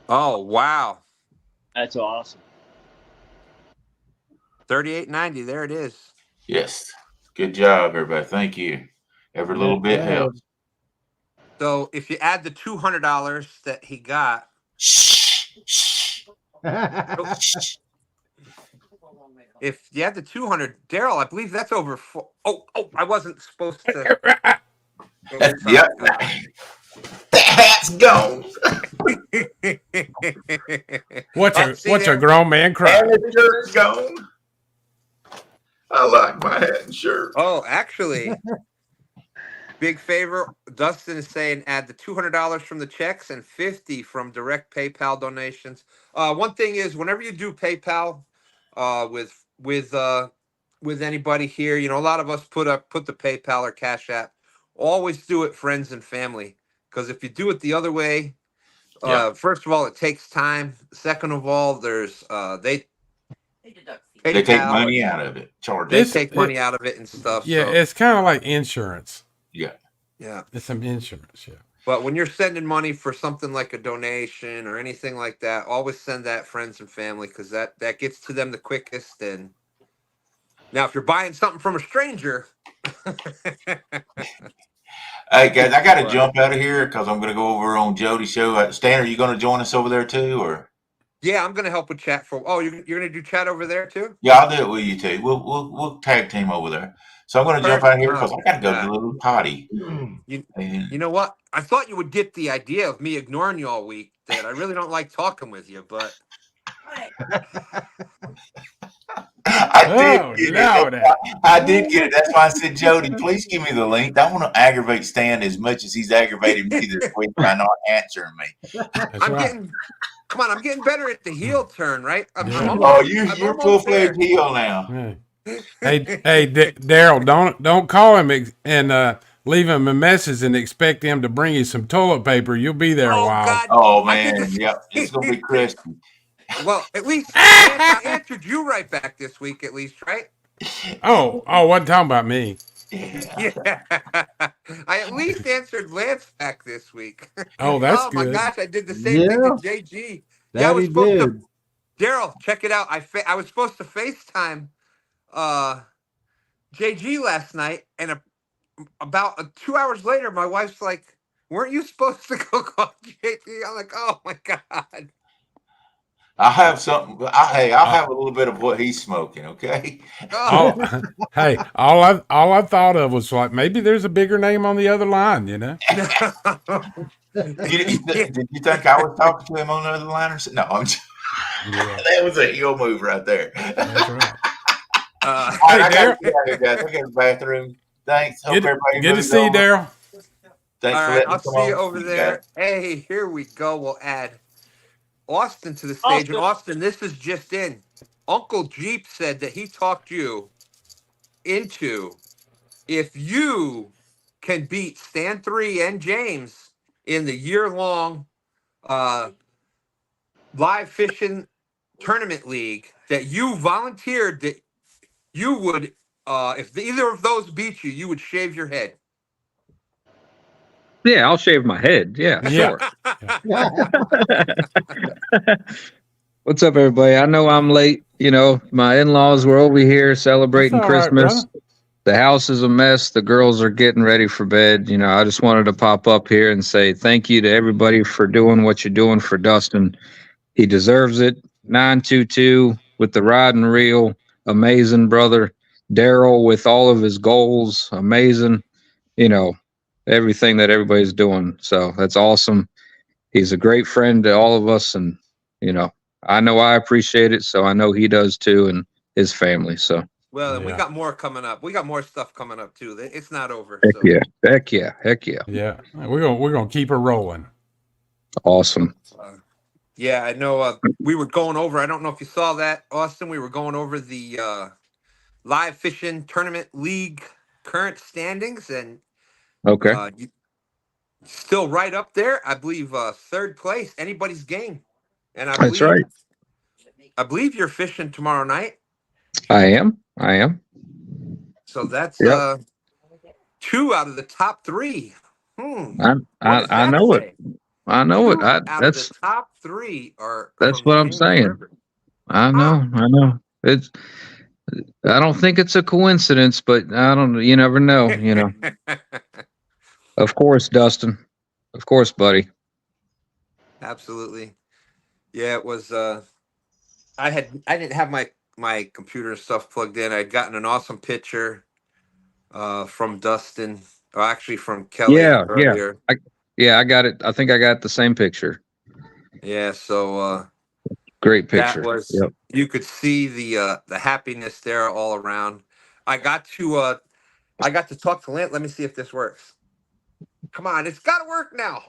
A: Oh wow,
B: that's awesome.
A: $38.90. There it is.
E: Yes, good job, everybody. Thank you. Every little bit helps.
A: So if you add the $200 that he got, if you add the 200, Daryl, I believe that's over. Oh, I wasn't supposed to.
E: Yep. The hat's gone.
F: What's a grown man crying?
E: And the shirt's gone. I like my hat and shirt.
A: Oh, actually, big favor. Dustin is saying add the $200 from the checks and $50 from direct PayPal donations. One thing is, whenever you do PayPal with anybody here, a lot of us put the PayPal or Cashapp. Always do it friends and family, because if you do it the other way,
E: Yeah.
A: First of all, it takes time. Second of all, there's they
E: They take
A: PayPal
E: money
A: and
E: out of it, charge
A: they
E: you.
A: take money out of it and stuff.
F: Yeah,
A: So
F: it's kind of like insurance.
E: Yeah.
A: yeah.
F: It's some insurance. Yeah.
A: But when you're sending money for something like a donation or anything like that, always send that friends and family because that gets to them the quickest. And now, if you're buying something from a stranger,
E: Hey guys, I got to
A: Right.
E: jump out of here because I'm going to go over on Jodi's show. Stan, are you going to join us over there too, or?
A: yeah, I'm gonna help with chat for. Oh, you're gonna do chat over there too?
E: Yeah, I'll do it with you too. We'll tag team over there. So I'm going to jump out of
A: Perfect.
E: here
A: Oh
E: because I
A: my
E: got to go to the
A: god.
E: little potty.
A: You
E: And
A: you know what? I thought you would get the idea of me ignoring you all week. That I really don't like talking with you, but
E: I did
F: Oh,
E: get
F: Lord.
E: it. I did get it. That's why I said, Jodi, please give me the link. I want to aggravate Stan as much as he's aggravated me this week by not answering me.
F: That's
A: I'm
F: right.
A: getting. Come on, I'm getting better at the heel turn, right? I'm
F: Yeah.
E: Oh,
A: almost. I'm
E: you're full
A: almost there.
E: fledged heel now.
F: Hey, Daryl, don't call him and leave him a message and expect him to bring you some toilet paper. You'll be there a
A: Oh
F: while.
A: God,
E: Oh
A: I did
E: man,
A: this.
E: yep, it's gonna be crispy.
A: Well, at least Lance, I answered you right back this week, at least, right?
F: Oh, wasn't talking about me.
E: Yeah.
A: Yeah, I at least answered Lance back this week.
F: Oh, that's
A: Oh my
F: good.
A: gosh, I did the same thing to
C: Yeah,
A: JG. Yeah, I
C: that
A: was
C: he
A: supposed to.
C: did.
A: Daryl, check it out. I was supposed to FaceTime uh, JG last night, and about 2 hours later, my wife's like, "Weren't you supposed to go call JG?" I'm like, "Oh my god."
E: I have something. I'll
F: Uh,
E: have a little bit of what he's smoking. Okay.
A: Oh.
F: all, hey, all I thought of was like maybe there's a bigger name on the other line. You know.
A: No. Yeah.
E: Did you think I was talking to him on the other line or something? No, I'm just,
F: Yeah,
E: that was a heel move right there.
F: that's right.
E: All
A: Uh,
E: right,
F: Hey,
E: I got to
F: Daryl,
E: get out of here, guys. I got to the bathroom. Thanks. Hope everybody
F: good to
E: moves
F: see you,
E: over.
F: Daryl.
E: Thanks
A: all
E: for
A: right,
E: letting me
A: I'll
E: come
A: see you
E: on.
A: over
E: See you guys.
A: there. Hey, here we go. We'll add Austin to the stage.
B: Austin.
A: And Austin, this is just in. Uncle Jeep said that he talked you into if you can beat Stan 3 and James in the year-long uh, live fishing tournament league, that you volunteered that you would, if either of those beat you, you would shave your head.
G: Yeah, I'll shave my head. Yeah,
F: Yeah.
G: sure. What's up, everybody? I know I'm late. You know, my in-laws were over here
F: That's
G: celebrating
F: all right,
G: Christmas.
F: brother.
G: The house is a mess. The girls are getting ready for bed. You know, I just wanted to pop up here and say thank you to everybody for doing what you're doing for Dustin. He deserves it. 922 with the rod and reel. Amazing, brother. Daryl with all of his goals. Amazing. You know, everything that everybody's doing. So that's awesome. He's a great friend to all of us. And, you know I appreciate it. So I know he does too, and his family. So
A: Well, and we
F: Yeah.
A: got more coming up. We got more stuff coming up too. It's not over.
G: heck
A: So
G: yeah. Heck yeah. Heck yeah.
F: Yeah, we're gonna keep her rolling.
G: Awesome.
A: yeah, I know. We were going over. I don't know if you saw that, Austin. We were going over the live fishing tournament league current standings, and
G: Okay.
A: you still right up there. I believe third place, anybody's game. And
G: That's right.
A: I believe you're fishing tomorrow night.
G: I am.
A: So that's
G: Yep.
A: 2 out of the top 3. What
G: I
A: does that
G: know it.
A: say?
G: I know it.
A: 2 out of the
G: That's
A: top 3 are
G: that's
A: from
G: what
A: the
G: I'm
A: James
G: saying.
A: River.
G: I
A: Huh.
G: know. I don't think it's a coincidence, but I don't. You never know. You know. Of course, Dustin. Of course, buddy.
A: Absolutely. Yeah, it was. I didn't have my computer and stuff plugged in. I'd gotten an awesome picture from Dustin, or actually from Kelly
G: Yeah.
A: earlier.
G: I got it. I think I got the same picture.
A: Yeah, so
G: Great
A: that
G: picture.
A: was,
G: Yep.
A: you could see the happiness there all around. I got to talk to Lance. Let me see if this works. Come on, it's got to work now.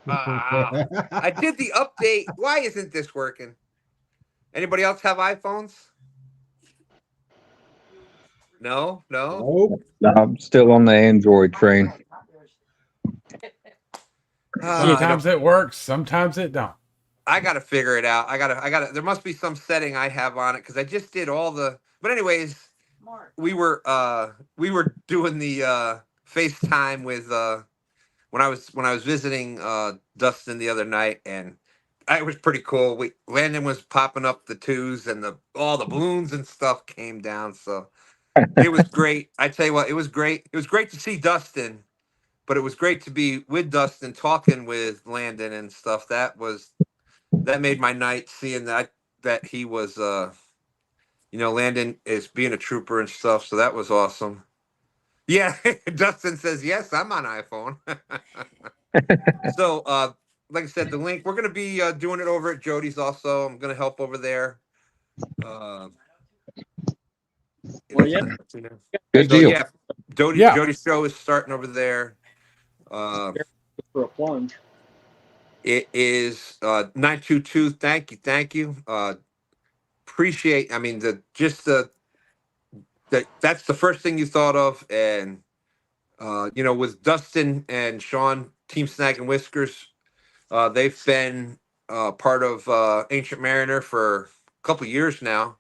A: I did the update. Why isn't this working? Anybody else have iPhones? No.
C: Nope.
G: I'm still on the Android train.
F: Sometimes it works, sometimes it don't.
A: I gotta figure it out. I gotta. There must be some setting I have on it because I just did all the. But anyways, we were doing the FaceTime with when I was visiting Dustin the other night, and it was pretty cool. Landon was popping up the twos, and all the balloons and stuff came down. So it was great. I tell you what, it was great. It was great to see Dustin, but it was great to be with Dustin talking with Landon and stuff. That made my night, seeing that he was Landon is being a trooper and stuff. So that was awesome. Yeah, Dustin says yes, I'm on iPhone. So like I said, the link, we're gonna be doing it over at Jodi's also. I'm gonna help over there.
B: Well, yeah.
G: Good
A: So
G: deal.
A: yeah, Jodi's show is starting over there.
B: For a plunge.
A: It is 922. Thank you. Appreciate. I mean, that's the first thing you thought of, and with Dustin and Sean, Team Snag and Whiskers, they've been part of Ancient Mariner for a couple years now.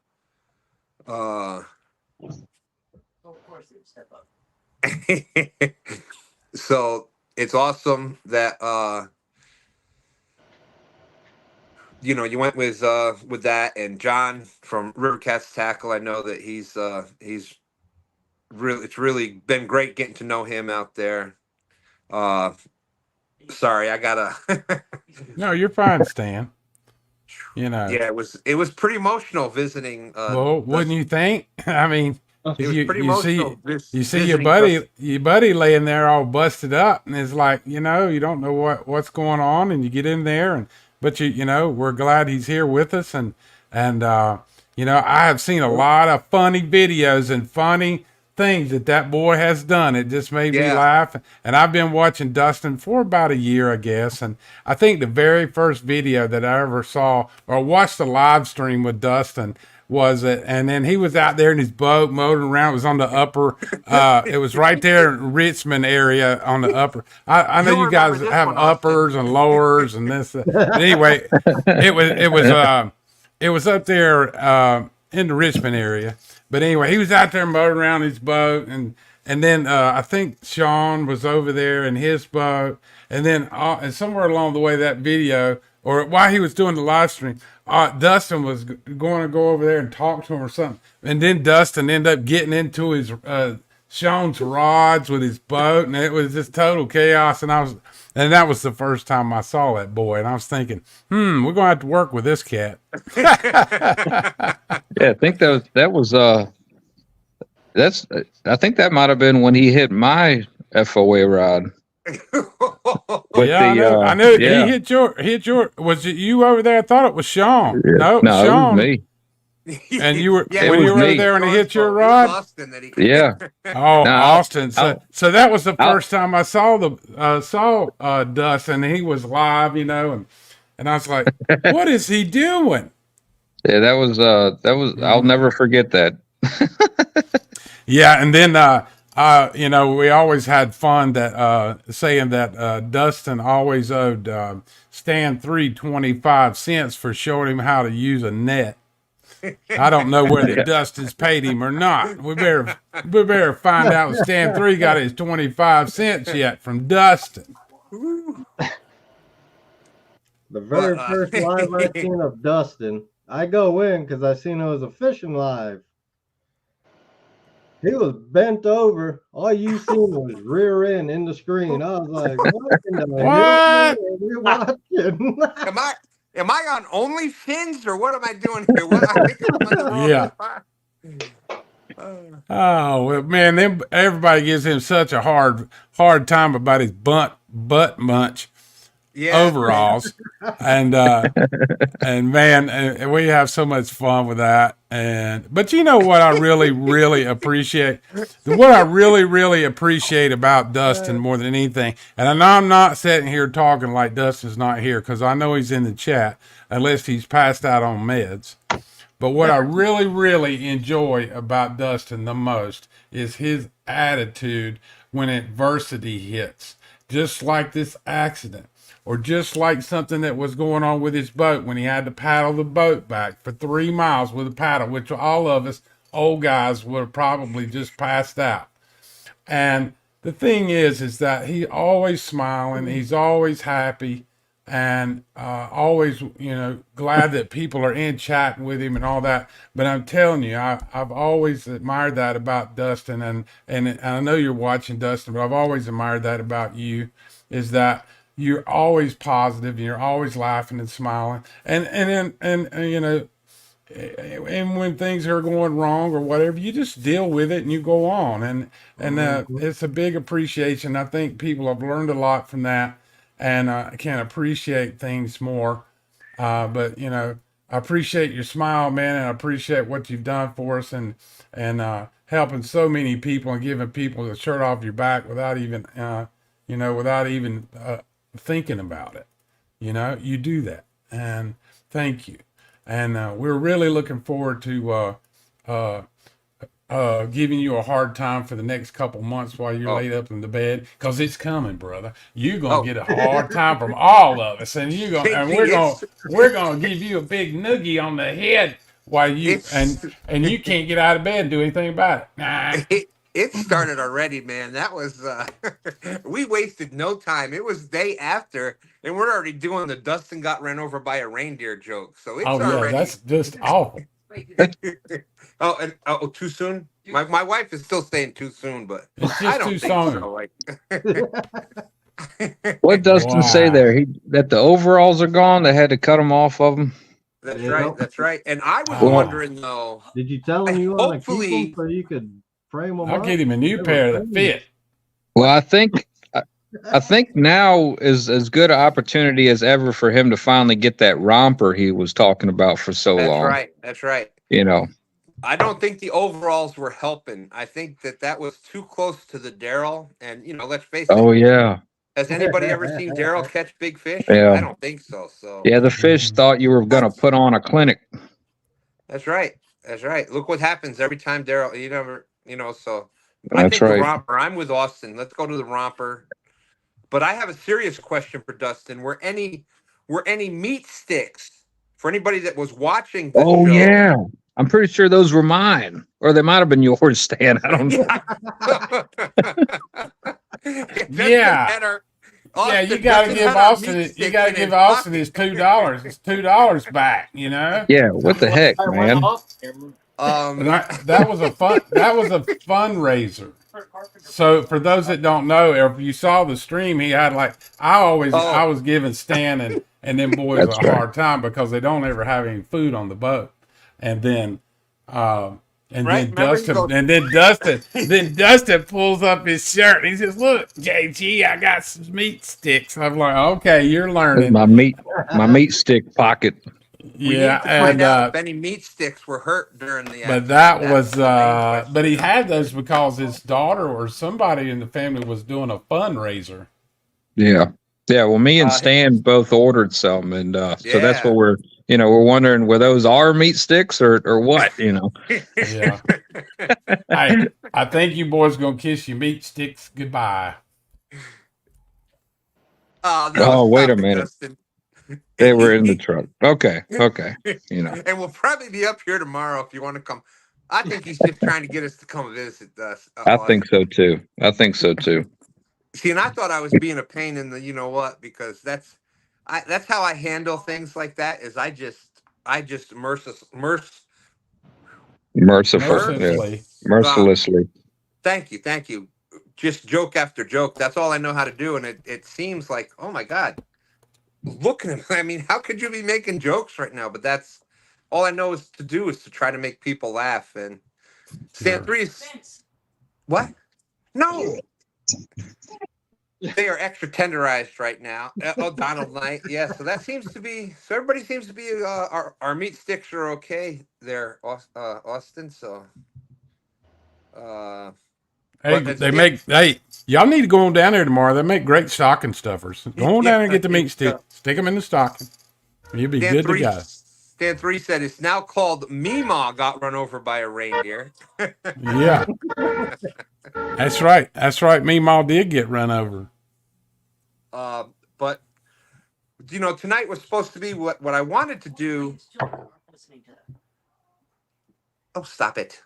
A: So it's awesome that you went with that, and John from River Cats Tackle. I know that he's really, it's really been great getting to know him out there. Sorry, I gotta.
F: No, you're fine, Stan.
A: Yeah, it was pretty emotional visiting.
F: Well, wouldn't you think? I mean,
A: It was
F: you,
A: pretty
F: you see
A: emotional.
F: you see your buddy laying there all busted up, and it's like, you don't know what's going on, and you get in there, but we're glad he's here with us, and I have seen a lot of funny videos and funny things that boy has done. It just made me laugh, and I've been watching Dustin for about a year, I guess, and I think the very first video that I ever saw or watched a live stream with Dustin was it, and then he was out there in his boat motoring around. It was on the upper it was right there in Richmond area on the upper. I know you guys have uppers and lowers and this but anyway, it was up there in the Richmond area. But anyway, he was out there motoring around his boat, and then I think Sean was over there in his boat, and then and somewhere along the way that video, or while he was doing the live stream, Dustin was going to go over there and talk to him or something, and then Dustin ended up getting into his Sean's rods with his boat, and it was just total chaos. And that was the first time I saw that boy, and I was thinking, we're gonna have to work with this cat.
G: Yeah, I think that was I think that might have been when he hit my FOA rod.
F: I knew he hit your. Was it you over there? I thought it was Sean.
G: Yeah. No,
F: Sean.
G: It was me.
F: And you were
G: when
F: you were over there and he hit your rod.
A: Austin
G: Yeah.
F: Oh, no, Austin. So that was the first time I saw Dustin. He was live, and I was like, "What is he doing?"
G: Yeah, that was. I'll never forget that.
F: Yeah, and then we always had fun that saying that Dustin always owed Stan 25 cents for showing him how to use a net. I don't know whether Dustin's paid him or not. We better find out if Stan 3 got his 25 cents yet from Dustin.
C: The very first live I seen of Dustin, I go in because I seen it was a fishing live. He was bent over. All you seen was rear end in the screen. I was like, what in the hell are you watching?
A: Am I on OnlyFins or what am I doing here?
F: Oh well, man! Everybody gives him such a hard time about his butt munch overalls, and man, we have so much fun with that. But you know what I really appreciate? What I really appreciate about Dustin more than anything, and I know I'm not sitting here talking like Dustin's not here because I know he's in the chat, unless he's passed out on meds. But what I really enjoy about Dustin the most is his attitude when adversity hits, just like this accident. or just like something that was going on with his boat when he had to paddle the boat back for 3 miles with a paddle, which all of us old guys would have probably just passed out. And the thing is that he always smiling, he's always happy, and always, glad that people are in chatting with him and all that. But I'm telling you, I've always admired that about Dustin, and I know you're watching, Dustin, but I've always admired that about you, is that you're always positive and you're always laughing and smiling, and when things are going wrong or whatever, you just deal with it and you go on. And it's a big appreciation. I think people have learned a lot from that, and can appreciate things more. But I appreciate your smile, man, and I appreciate what you've done for us, and helping so many people and giving people the shirt off your back without even thinking about it. You do that, and thank you. And we're really looking forward to giving you a hard time for the next couple months while you're laid up in the bed, because it's coming, brother. You're gonna get a hard time from all of us, and we're gonna give you a big noogie on the head while you and you can't get out of bed and do anything about it. Nah.
A: It started already, man. That was we wasted no time. It was day after, and we're already doing the Dustin got ran over by a reindeer joke. So it's already.
F: That's just awful.
A: Too soon. My wife is still saying too soon, but
F: it's just
A: I don't
F: too
A: think
F: soon.
A: so. Like,
G: What Dustin say there? That the overalls are gone. They had to cut them off of them.
A: That's right. That's right. And I was wondering though.
C: Did you tell him you want to
A: Hopefully-
C: keep them so you could frame them
F: I'll
C: up?
F: get him a new pair that fit.
G: Well, I think now is as good an opportunity as ever for him to finally get that romper he was talking about for so
A: That's
G: long.
A: right. That's right. I don't think the overalls were helping. I think that was too close to the Daryl. And let's face it.
G: Oh yeah.
A: Has anybody ever seen Daryl catch big fish?
G: Yeah.
A: I don't think so. So
G: Yeah, the fish thought you were going to put on a clinic.
A: that's right. That's right. Look what happens every time Daryl. You never. So I
G: That's
A: think the
G: right.
A: romper. I'm with Austin. Let's go to the romper. But I have a serious question for Dustin. Were any meat sticks for anybody that was watching this
G: Oh
A: show?
G: yeah. I'm pretty sure those were mine, or they might have been yours, Stan. I don't know.
F: Yeah. Yeah, you gotta give Austin. You gotta give Austin his $2. It's $2 back.
G: Yeah. What the heck, man?
F: That was a fundraiser. So for those that don't know, or if you saw the stream, he had I was giving Stan and them boys
G: That's
F: a
G: right.
F: hard time because they don't ever have any food on the boat, and then. Then Dustin pulls up his shirt and he says, "Look, JG, I got some meat sticks." I'm like, "Okay, you're learning."
G: My meat stick pocket.
A: We need to find out if any meat sticks were hurt during the.
F: But that was, but he had those because his daughter or somebody in the family was doing a fundraiser.
G: Yeah. Yeah. Well, me and Stan both ordered some, and so that's what we're wondering, were those our meat sticks or what?
F: Yeah. Hey, I think you boys gonna kiss your meat sticks goodbye.
A: No,
G: wait a minute.
A: Dustin.
G: They were in the truck. Okay.
A: And we'll probably be up here tomorrow if you want to come. I think he's just trying to get us to come visit us.
G: I think so too.
A: See, and I thought I was being a pain in the because that's how I handle things like that. Is I just
G: mercilessly.
A: Thank you. Just joke after joke. That's all I know how to do, and it seems like, oh my God, look at him. I mean, how could you be making jokes right now? But that's all I know is to try to make people laugh. And Stan 3 what? No. They are extra tenderized right now. Donald Knight. Yeah, so everybody seems to be our meat sticks are okay there, Austin. So
F: hey, y'all need to go on down there tomorrow. They make great stocking stuffers. Go on down there and get the meat stick. Stick them in the stocking. You'll be good to go.
A: Stan 3 said it's now called Meemaw got run over by a reindeer.
F: Yeah. That's right. Meemaw did get run over.
A: But tonight was supposed to be what I wanted to do. Oh, stop it.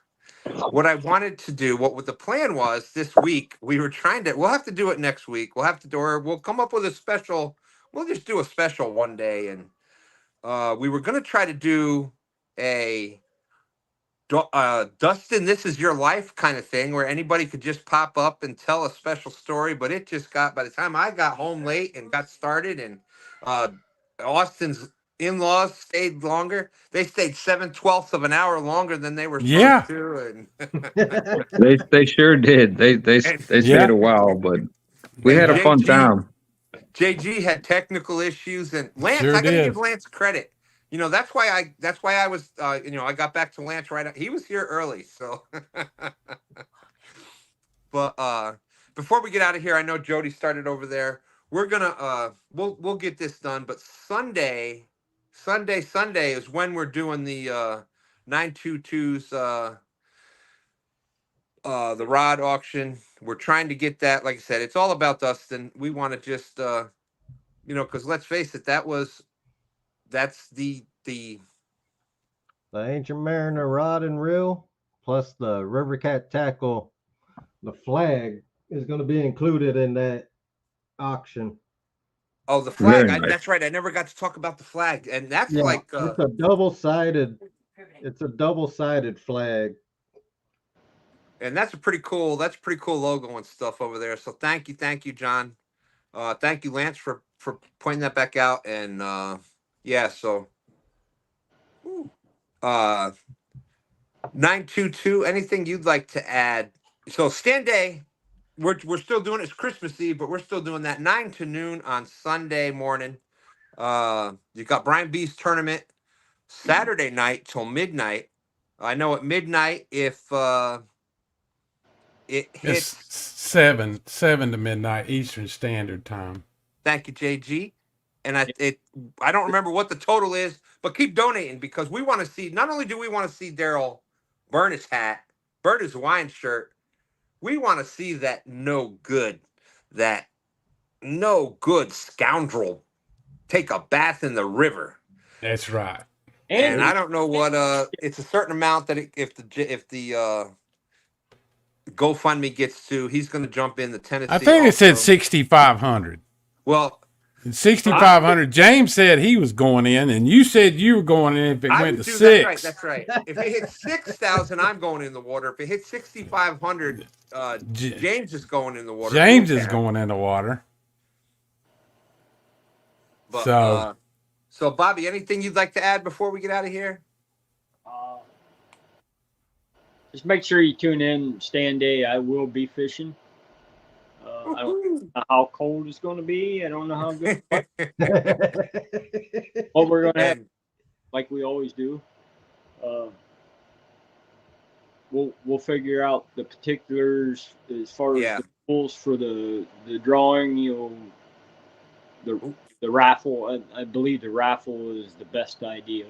A: What I wanted to do, what the plan was this week, we'll have to do it next week. We'll have to do, or we'll come up with a special, we'll just do a special one day. And we were going to try to do a Dustin, this is your life kind of thing where anybody could just pop up and tell a special story. But it just by the time I got home late and got started, and Austin's in-laws stayed longer. They stayed 7/12 of an hour longer than they were supposed to. And
G: They sure did. They stayed a while, but we had a fun time.
A: JG had technical issues, and Lance,
F: Sure
A: I got to
F: did.
A: give Lance credit. That's why I was, I got back to Lance right. He was here early, so. But before we get out of here, I know Jodi started over there. We're gonna we'll get this done. But Sunday is when we're doing the 922s, the rod auction. We're trying to get that. Like I said, it's all about Dustin. We want to just because let's face it, that's the
C: Ancient Mariner rod and reel plus the River Cat tackle. The flag is going to be included in that auction.
A: Oh, the flag.
G: Nice.
A: That's right. I never got to talk about the flag, and that's
C: it's a double-sided. It's a double-sided flag,
A: and that's a pretty cool logo and stuff over there. So thank you, John. Thank you, Lance, for pointing that back out. And so 922. Anything you'd like to add? So STANday, we're still doing it's Christmas Eve, but we're still doing that 9 to noon on Sunday morning. You got Brian B's tournament Saturday night till midnight. I know at midnight if it hits
F: It's 7 to midnight Eastern Standard Time.
A: Thank you, JG. And I don't remember what the total is, but keep donating because we want to see. Not only do we want to see Daryl burn his hat, burn his Hawaiian shirt, we want to see that no good scoundrel take a bath in the river.
F: That's right.
A: And I don't know what it's a certain amount that if the GoFundMe gets to, he's going to jump in the Tennessee.
F: I think it said
A: also.
F: 6,500.
A: Well,
F: 6,500. James said he was going in, and you said you were going in if it went to 6.
A: That's right. If it hits 6,000, I'm going in the water. If it hits 6,500, James is going in the water.
F: James is going in the water.
A: But, so Bobby, anything you'd like to add before we get out of here?
B: Just make sure you tune in STANday. I will be fishing. I don't know how cold it's going to be. I don't know how good. What we're going to have, like we always do. We'll figure out the particulars as far as the rules for the drawing. The raffle. I believe the raffle is the best idea.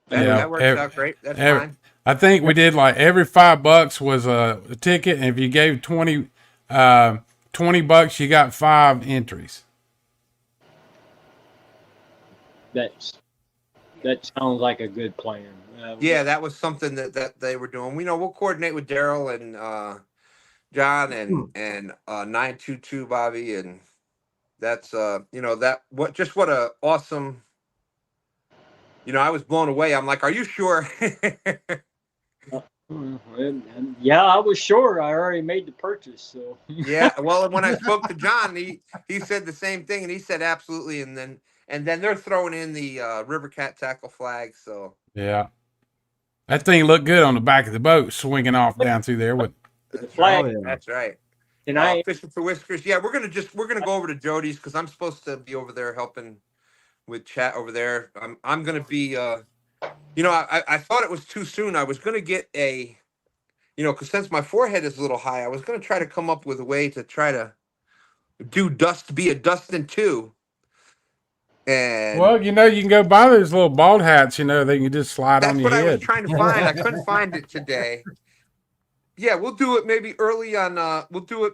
A: That works out great. That's fine.
F: I think we did like every $5 was a ticket, and if you gave $20, you got 5 entries.
B: That sounds like a good plan.
A: That was something that they were doing. We'll coordinate with Daryl and John and 922 Bobby, and that's what a awesome. I was blown away. I'm like, are you sure?
B: Yeah, I was sure. I already made the purchase. So
A: yeah. Well, when I spoke to John, he said the same thing, and he said absolutely. And then they're throwing in the River Cat tackle flag. So
F: yeah, that thing looked good on the back of the boat, swinging off down through there with
B: the flag.
A: That's right.
B: And
A: fishing for whiskers. Yeah, we're gonna go over to Jodi's because I'm supposed to be over there helping with chat over there. I'm gonna be I thought it was too soon. I was gonna get a because since my forehead is a little high, I was gonna try to come up with a way to try to be a Dustin too. And
F: well, you can go buy those little bald hats, they can just slide on your head.
A: That's what I was trying to find. I couldn't find it today. Yeah, we'll do it maybe early on we'll do it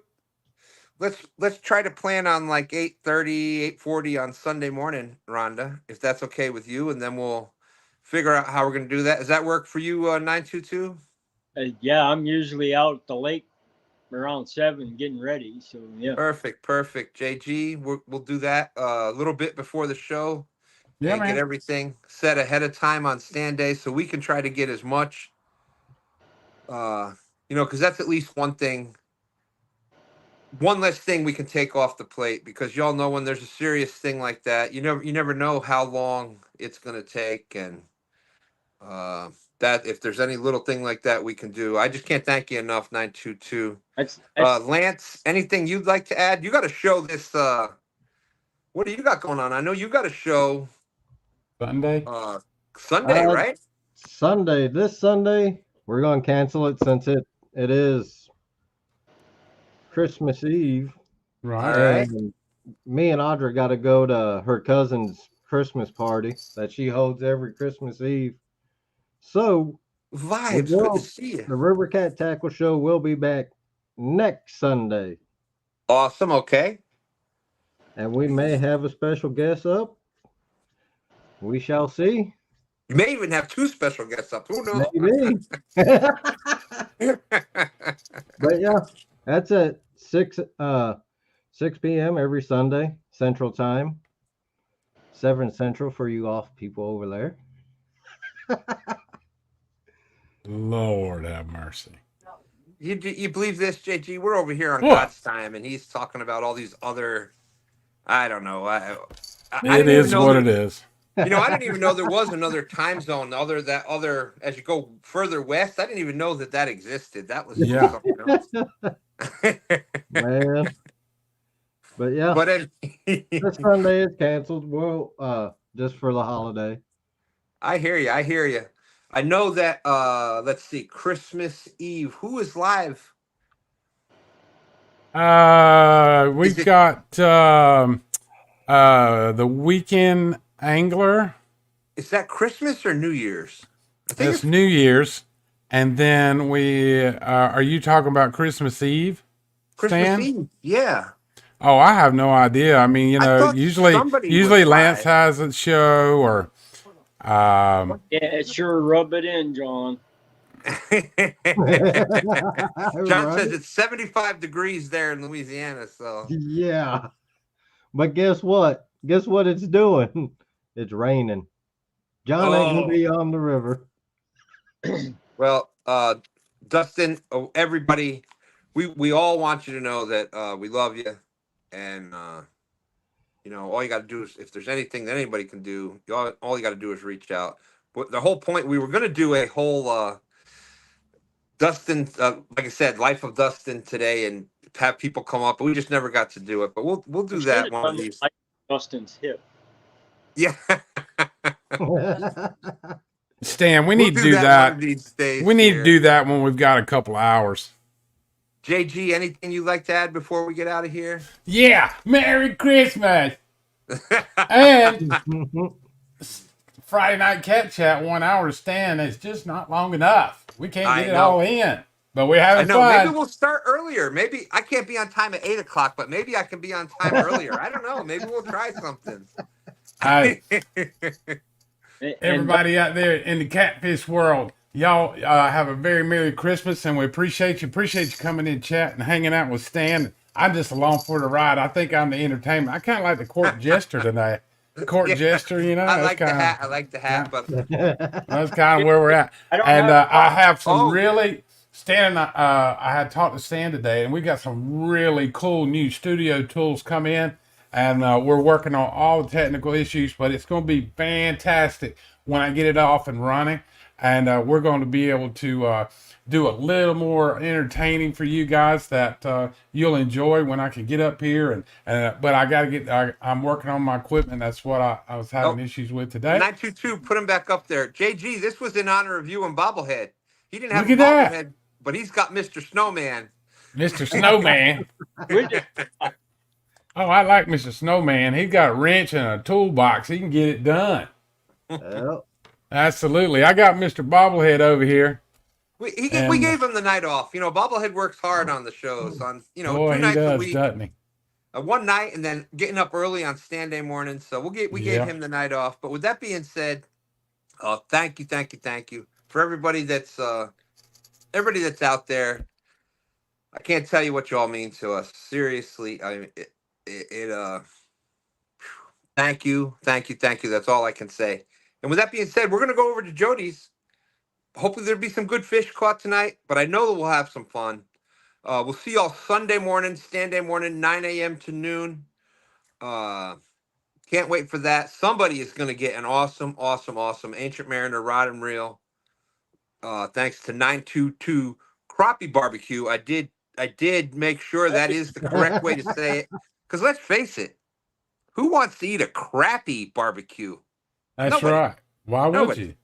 A: let's try to plan on like 8:30, 8:40 on Sunday morning, Rhonda, if that's okay with you, and then we'll figure out how we're gonna do that. Does that work for you, 922?
B: Yeah, I'm usually out at the lake around 7 getting ready. So yeah.
A: Perfect. JG, we'll do that a little bit before the show
F: Yeah,
A: and get
F: man.
A: everything set ahead of time on STANday, so we can try to get as much, because that's at least one less thing we can take off the plate, because y'all know when there's a serious thing like that, you never know how long it's gonna take, and that if there's any little thing like that we can do. I just can't thank you enough, 922.
B: That's
A: Lance, anything you'd like to add? You got to show this. What do you got going on? I know you got a show
F: Sunday.
A: Sunday,
C: Uh,
A: right?
C: This Sunday, we're going to cancel it since it is Christmas Eve.
F: Right.
A: All right.
C: And me and Audra got to go to her cousin's Christmas party that she holds every Christmas Eve. So
A: Vibes. Good to see
C: the
A: you.
C: River Cat Tackle Show will be back next Sunday,
A: Awesome. Okay.
C: and we may have a special guest up. We shall see.
A: You may even have two special guests up. Who knows?
C: Maybe. But yeah, that's at 6 p.m. every Sunday Central Time. 7 Central for you off people over there.
F: Lord have mercy.
A: You believe this, JG? We're over here on
F: What?
A: God's time, and he's talking about all these other. I don't know. I
F: It
A: didn't even
F: is
A: know
F: what
A: that-
F: it is.
A: I didn't even know there was another time zone as you go further west. I didn't even know that existed. That was
F: Yeah.
A: something else.
C: Man. But yeah,
A: But
C: this Sunday is canceled. Well, just for the holiday.
A: I hear you. I know that. Let's see, Christmas Eve. Who is live?
F: We've
A: Is it-
F: got the Weekend Angler.
A: Is that Christmas or New Year's? I think
F: It's New Year's, and then we are you talking about Christmas Eve?
A: Christmas
F: Stan?
A: Eve. Yeah.
F: Oh, I have no idea. I mean,
A: I thought somebody
F: usually
A: was
F: Lance
A: live.
F: has a show, or
B: yeah, sure. Rub it in, John.
A: John
C: Right?
A: says it's 75 degrees there in Louisiana. So
C: Yeah. But guess what? Guess what it's doing? It's raining. John ain't
A: Oh.
C: gonna be on the river.
A: well, Dustin, everybody, we all want you to know that we love you, and all you got to do is, if there's anything that anybody can do, all you got to do is reach out. But the whole point, we were going to do a whole Dustin, like I said, Life of Dustin today, and have people come up, but we just never got to do it. But we'll do
B: We
A: that
B: should've
A: one of
B: done
A: these.
B: like Dustin's hip.
A: Yeah,
F: Stan, we
A: we'll
F: need to do
A: one
F: that.
A: of these days.
F: We need
A: here.
F: to do that when we've got a couple hours.
A: JG, anything you'd like to add before we get out of here?
F: Yeah, Merry Christmas and Friday night CatChat 1 hour to Stan is just not long enough. We can't
A: I
F: get it
A: know.
F: all in, but we're
A: I
F: having
A: know.
F: fun.
A: Maybe we'll start earlier. Maybe I can't be on time at 8:00, but maybe I can be on time earlier. I don't know. Maybe we'll try something.
F: Hey,
B: And
F: everybody out there in the catfish world, y'all have a very Merry Christmas, and we appreciate you. Appreciate you coming in, chat, and hanging out with Stan. I'm just along for the ride. I think I'm the entertainment. I kind of like the court jester tonight. Court
A: Yeah.
F: jester,
A: I
F: that's
A: like the
F: kinda-
A: hat. I like the hat, but
F: That's kind of where we're at.
B: I don't
F: And
B: have-
F: I have some
A: Oh.
F: really Stan and I had talked to Stan today, and we got some really cool new studio tools come in, and we're working on all the technical issues, but it's going to be fantastic when I get it off and running, and we're going to be able to do a little more entertaining for you guys that you'll enjoy when I can get up here, but I got to get. I'm working on my equipment. That's what I was having issues with today.
A: 922, put him back up there. JG, this was in honor of you and Bobblehead. He didn't have
F: Look
A: a
F: at that.
A: bobblehead, but he's got Mr. Snowman.
F: Mr. Snowman.
B: we just-
F: Oh, I like Mr. Snowman. He's got a wrench and a toolbox. He can get it done.
C: Well,
F: Absolutely. I got Mr. Bobblehead over here.
A: We
F: And
A: gave him the night off. You know, Bobblehead works hard on the shows on, you know,
F: boy,
A: 2
F: he
A: nights a
F: does,
A: week.
F: doesn't he?
A: One night and then getting up early on STANday morning. So we gave
F: Yeah.
A: him the night off. But with that being said, thank you for everybody that's out there. I can't tell you what you all mean to us. Seriously, I mean, thank you. That's all I can say. And with that being said, we're gonna go over to Jodi's. Hopefully there'll be some good fish caught tonight, but I know that we'll have some fun. We'll see y'all Sunday morning, STANday morning, 9 a.m. to noon. Can't wait for that. Somebody is going to get an awesome Ancient Mariner rod and reel. Thanks to 922 Crappie Barbecue. I did make sure that is the correct way to say it. Because let's face it, who wants to eat a crappy barbecue?
F: That's
A: Nobody.
F: right. Why would
A: Nobody.
F: you?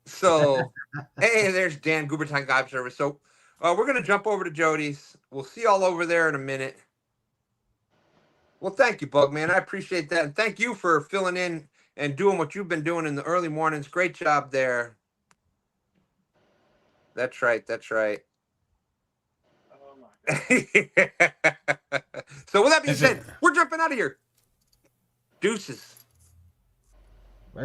A: So, hey, there's Dan Goobertime Guy Service. So, we're going to jump over to Jodi's. We'll see y'all over there in a minute. Well, thank you, Bugman. I appreciate that. And thank you for filling in and doing what you've been doing in the early mornings. Great job there. That's right. So with that being
F: Is
A: said,
F: it?
A: we're jumping out of here. Deuces.